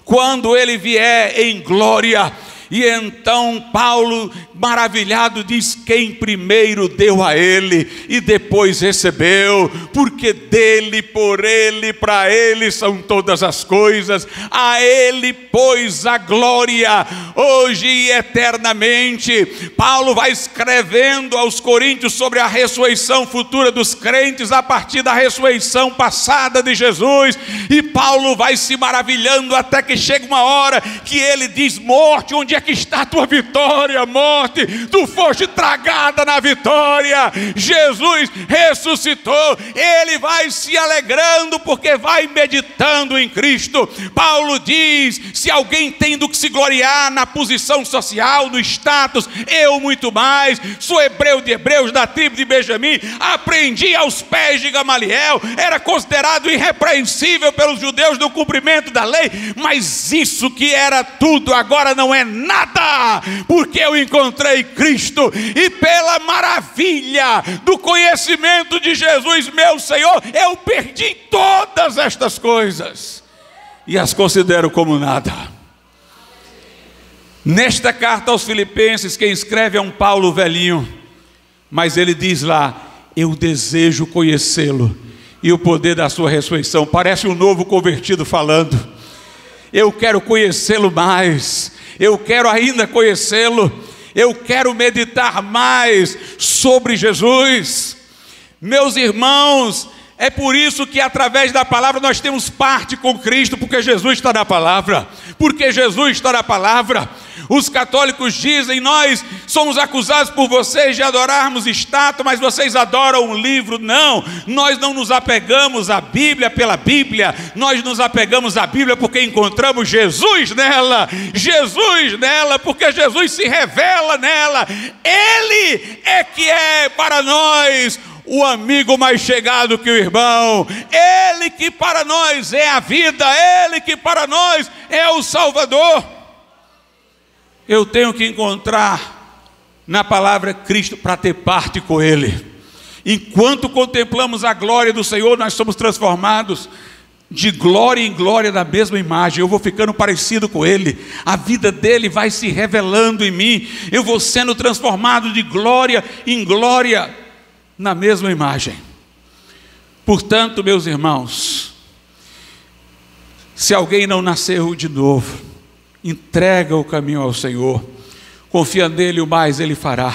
quando Ele vier em glória. E então Paulo, maravilhado, diz: quem primeiro deu a Ele e depois recebeu, porque dele, por Ele, para Ele são todas as coisas. A Ele, pois, a glória, hoje e eternamente. Paulo vai escrevendo aos Coríntios sobre a ressurreição futura dos crentes, a partir da ressurreição passada de Jesus. E Paulo vai se maravilhando, até que chega uma hora que ele diz: morte, onde é que está a tua vitória, morte? Tu foste tragada na vitória. Jesus ressuscitou. Ele vai se alegrando porque vai meditando em Cristo. Paulo diz: se alguém tem do que se gloriar na posição social, no status, eu muito mais. Sou hebreu de hebreus, da tribo de Benjamim, aprendi aos pés de Gamaliel, era considerado irrepreensível pelos judeus no cumprimento da lei, mas isso que era tudo agora não é nada, porque eu encontrei Cristo, e pela maravilha do conhecimento de Jesus, meu Senhor, eu perdi todas estas coisas e as considero como nada. Nesta carta aos Filipenses, quem escreve é um Paulo velhinho, mas ele diz lá: eu desejo conhecê-lo e o poder da sua ressurreição. Parece um novo convertido falando. Eu quero conhecê-lo mais, eu quero ainda conhecê-lo, eu quero meditar mais sobre Jesus. Meus irmãos, é por isso que através da palavra nós temos parte com Cristo, porque Jesus está na palavra, porque Jesus está na palavra. Os católicos dizem: nós somos acusados por vocês de adorarmos estátua, mas vocês adoram um livro. Não, nós não nos apegamos à Bíblia pela Bíblia, nós nos apegamos à Bíblia porque encontramos Jesus nela, porque Jesus se revela nela. Ele é que é para nós o amigo mais chegado que o irmão, Ele que para nós é a vida, Ele que para nós é o Salvador. Eu tenho que encontrar na palavra Cristo para ter parte com Ele. Enquanto contemplamos a glória do Senhor, nós somos transformados de glória em glória da mesma imagem. Eu vou ficando parecido com Ele, a vida dele vai se revelando em mim, eu vou sendo transformado de glória em glória na mesma imagem. Portanto, meus irmãos, se alguém não nasceu de novo, entrega o caminho ao Senhor, confia nele, o mais ele fará.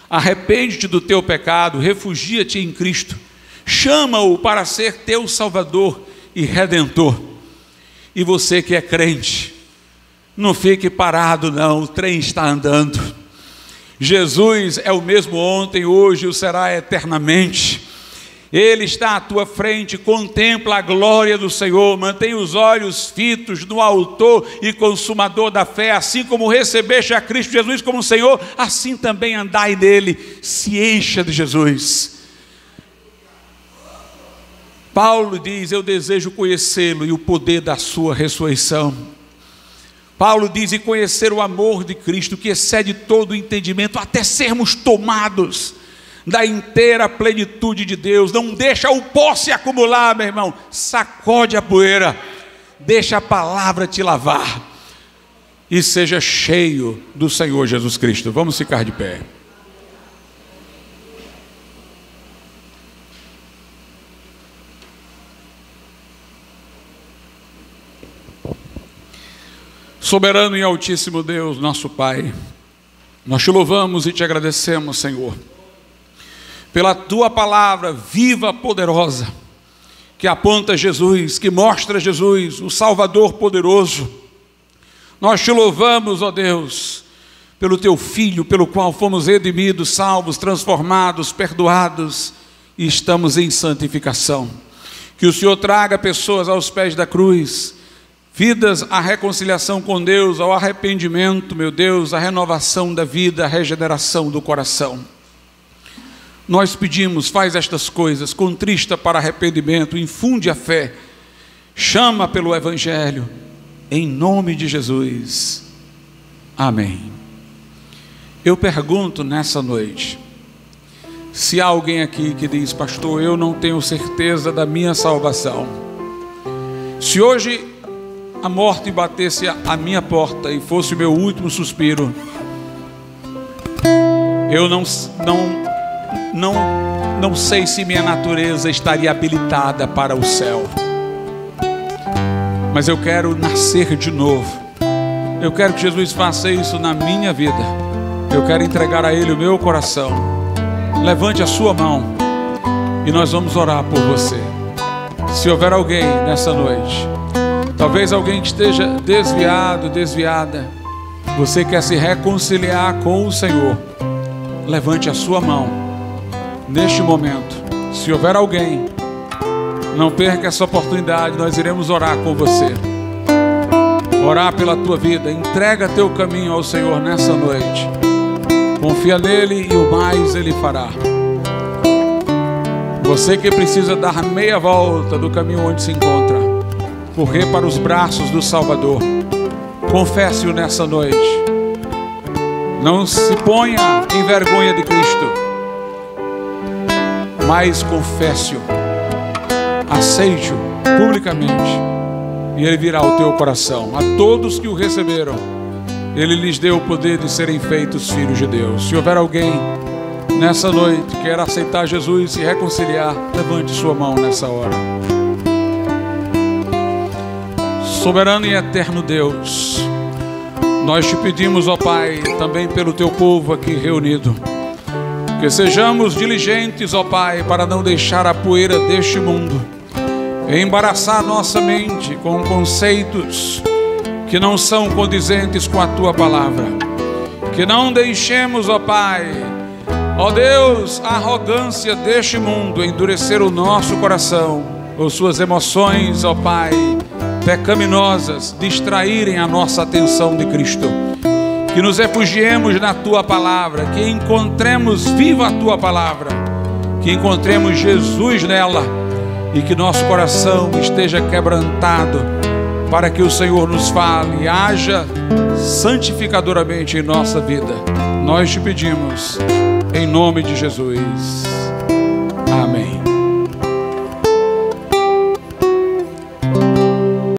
Arrepende-te do teu pecado, refugia-te em Cristo, chama-o para ser teu Salvador e Redentor. E você que é crente, não fique parado não, o trem está andando. Jesus é o mesmo ontem, hoje o será eternamente. Ele está à tua frente, contempla a glória do Senhor, mantém os olhos fitos no autor e consumador da fé. Assim como recebeste a Cristo Jesus como Senhor, assim também andai nele, se encha de Jesus. Paulo diz: eu desejo conhecê-lo e o poder da sua ressurreição. Paulo diz: e conhecer o amor de Cristo, que excede todo o entendimento, até sermos tomados da inteira plenitude de Deus. Não deixa o pó se acumular, meu irmão, sacode a poeira, deixa a palavra te lavar, e seja cheio do Senhor Jesus Cristo. Vamos ficar de pé. Soberano e altíssimo Deus, nosso Pai, nós te louvamos e te agradecemos, Senhor, pela tua palavra viva, poderosa, que aponta Jesus, que mostra Jesus, o Salvador poderoso. Nós te louvamos, ó Deus, pelo teu Filho, pelo qual fomos redimidos, salvos, transformados, perdoados e estamos em santificação. Que o Senhor traga pessoas aos pés da cruz, vidas à reconciliação com Deus, ao arrependimento, meu Deus, à renovação da vida, à regeneração do coração. Nós pedimos: faz estas coisas, contrista para arrependimento, infunde a fé, chama pelo Evangelho, em nome de Jesus. Amém. Eu pergunto nessa noite, se há alguém aqui que diz: pastor, eu não tenho certeza da minha salvação. Se hoje a morte batesse à minha porta e fosse o meu último suspiro, eu não sei se minha natureza estaria habilitada para o céu, mas eu quero nascer de novo. Eu quero que Jesus faça isso na minha vida. Eu quero entregar a Ele o meu coração. Levante a sua mão e nós vamos orar por você. Se houver alguém nessa noite, talvez alguém que esteja desviado, desviada, você quer se reconciliar com o Senhor, levante a sua mão neste momento. Se houver alguém, não perca essa oportunidade, nós iremos orar com você, orar pela tua vida. Entrega teu caminho ao Senhor nessa noite, confia nele e o mais ele fará. Você que precisa dar meia volta do caminho onde se encontra, correr para os braços do Salvador, confesse-o nessa noite. Não se ponha em vergonha de Cristo, mas confesse-o, aceite-o publicamente, e ele virá ao teu coração. A todos que o receberam, ele lhes deu o poder de serem feitos filhos de Deus. Se houver alguém nessa noite que quer aceitar Jesus e se reconciliar, levante sua mão nessa hora. Soberano e eterno Deus, nós te pedimos, ó Pai, também pelo teu povo aqui reunido, que sejamos diligentes, ó Pai, para não deixar a poeira deste mundo embaraçar nossa mente com conceitos que não são condizentes com a tua palavra. Que não deixemos, ó Pai, ó Deus, a arrogância deste mundo endurecer o nosso coração, ou suas emoções, ó Pai, pecaminosas, distraírem a nossa atenção de Cristo. Que nos refugiemos na tua palavra, que encontremos viva a tua palavra, que encontremos Jesus nela e que nosso coração esteja quebrantado para que o Senhor nos fale e haja santificadoramente em nossa vida. Nós te pedimos em nome de Jesus.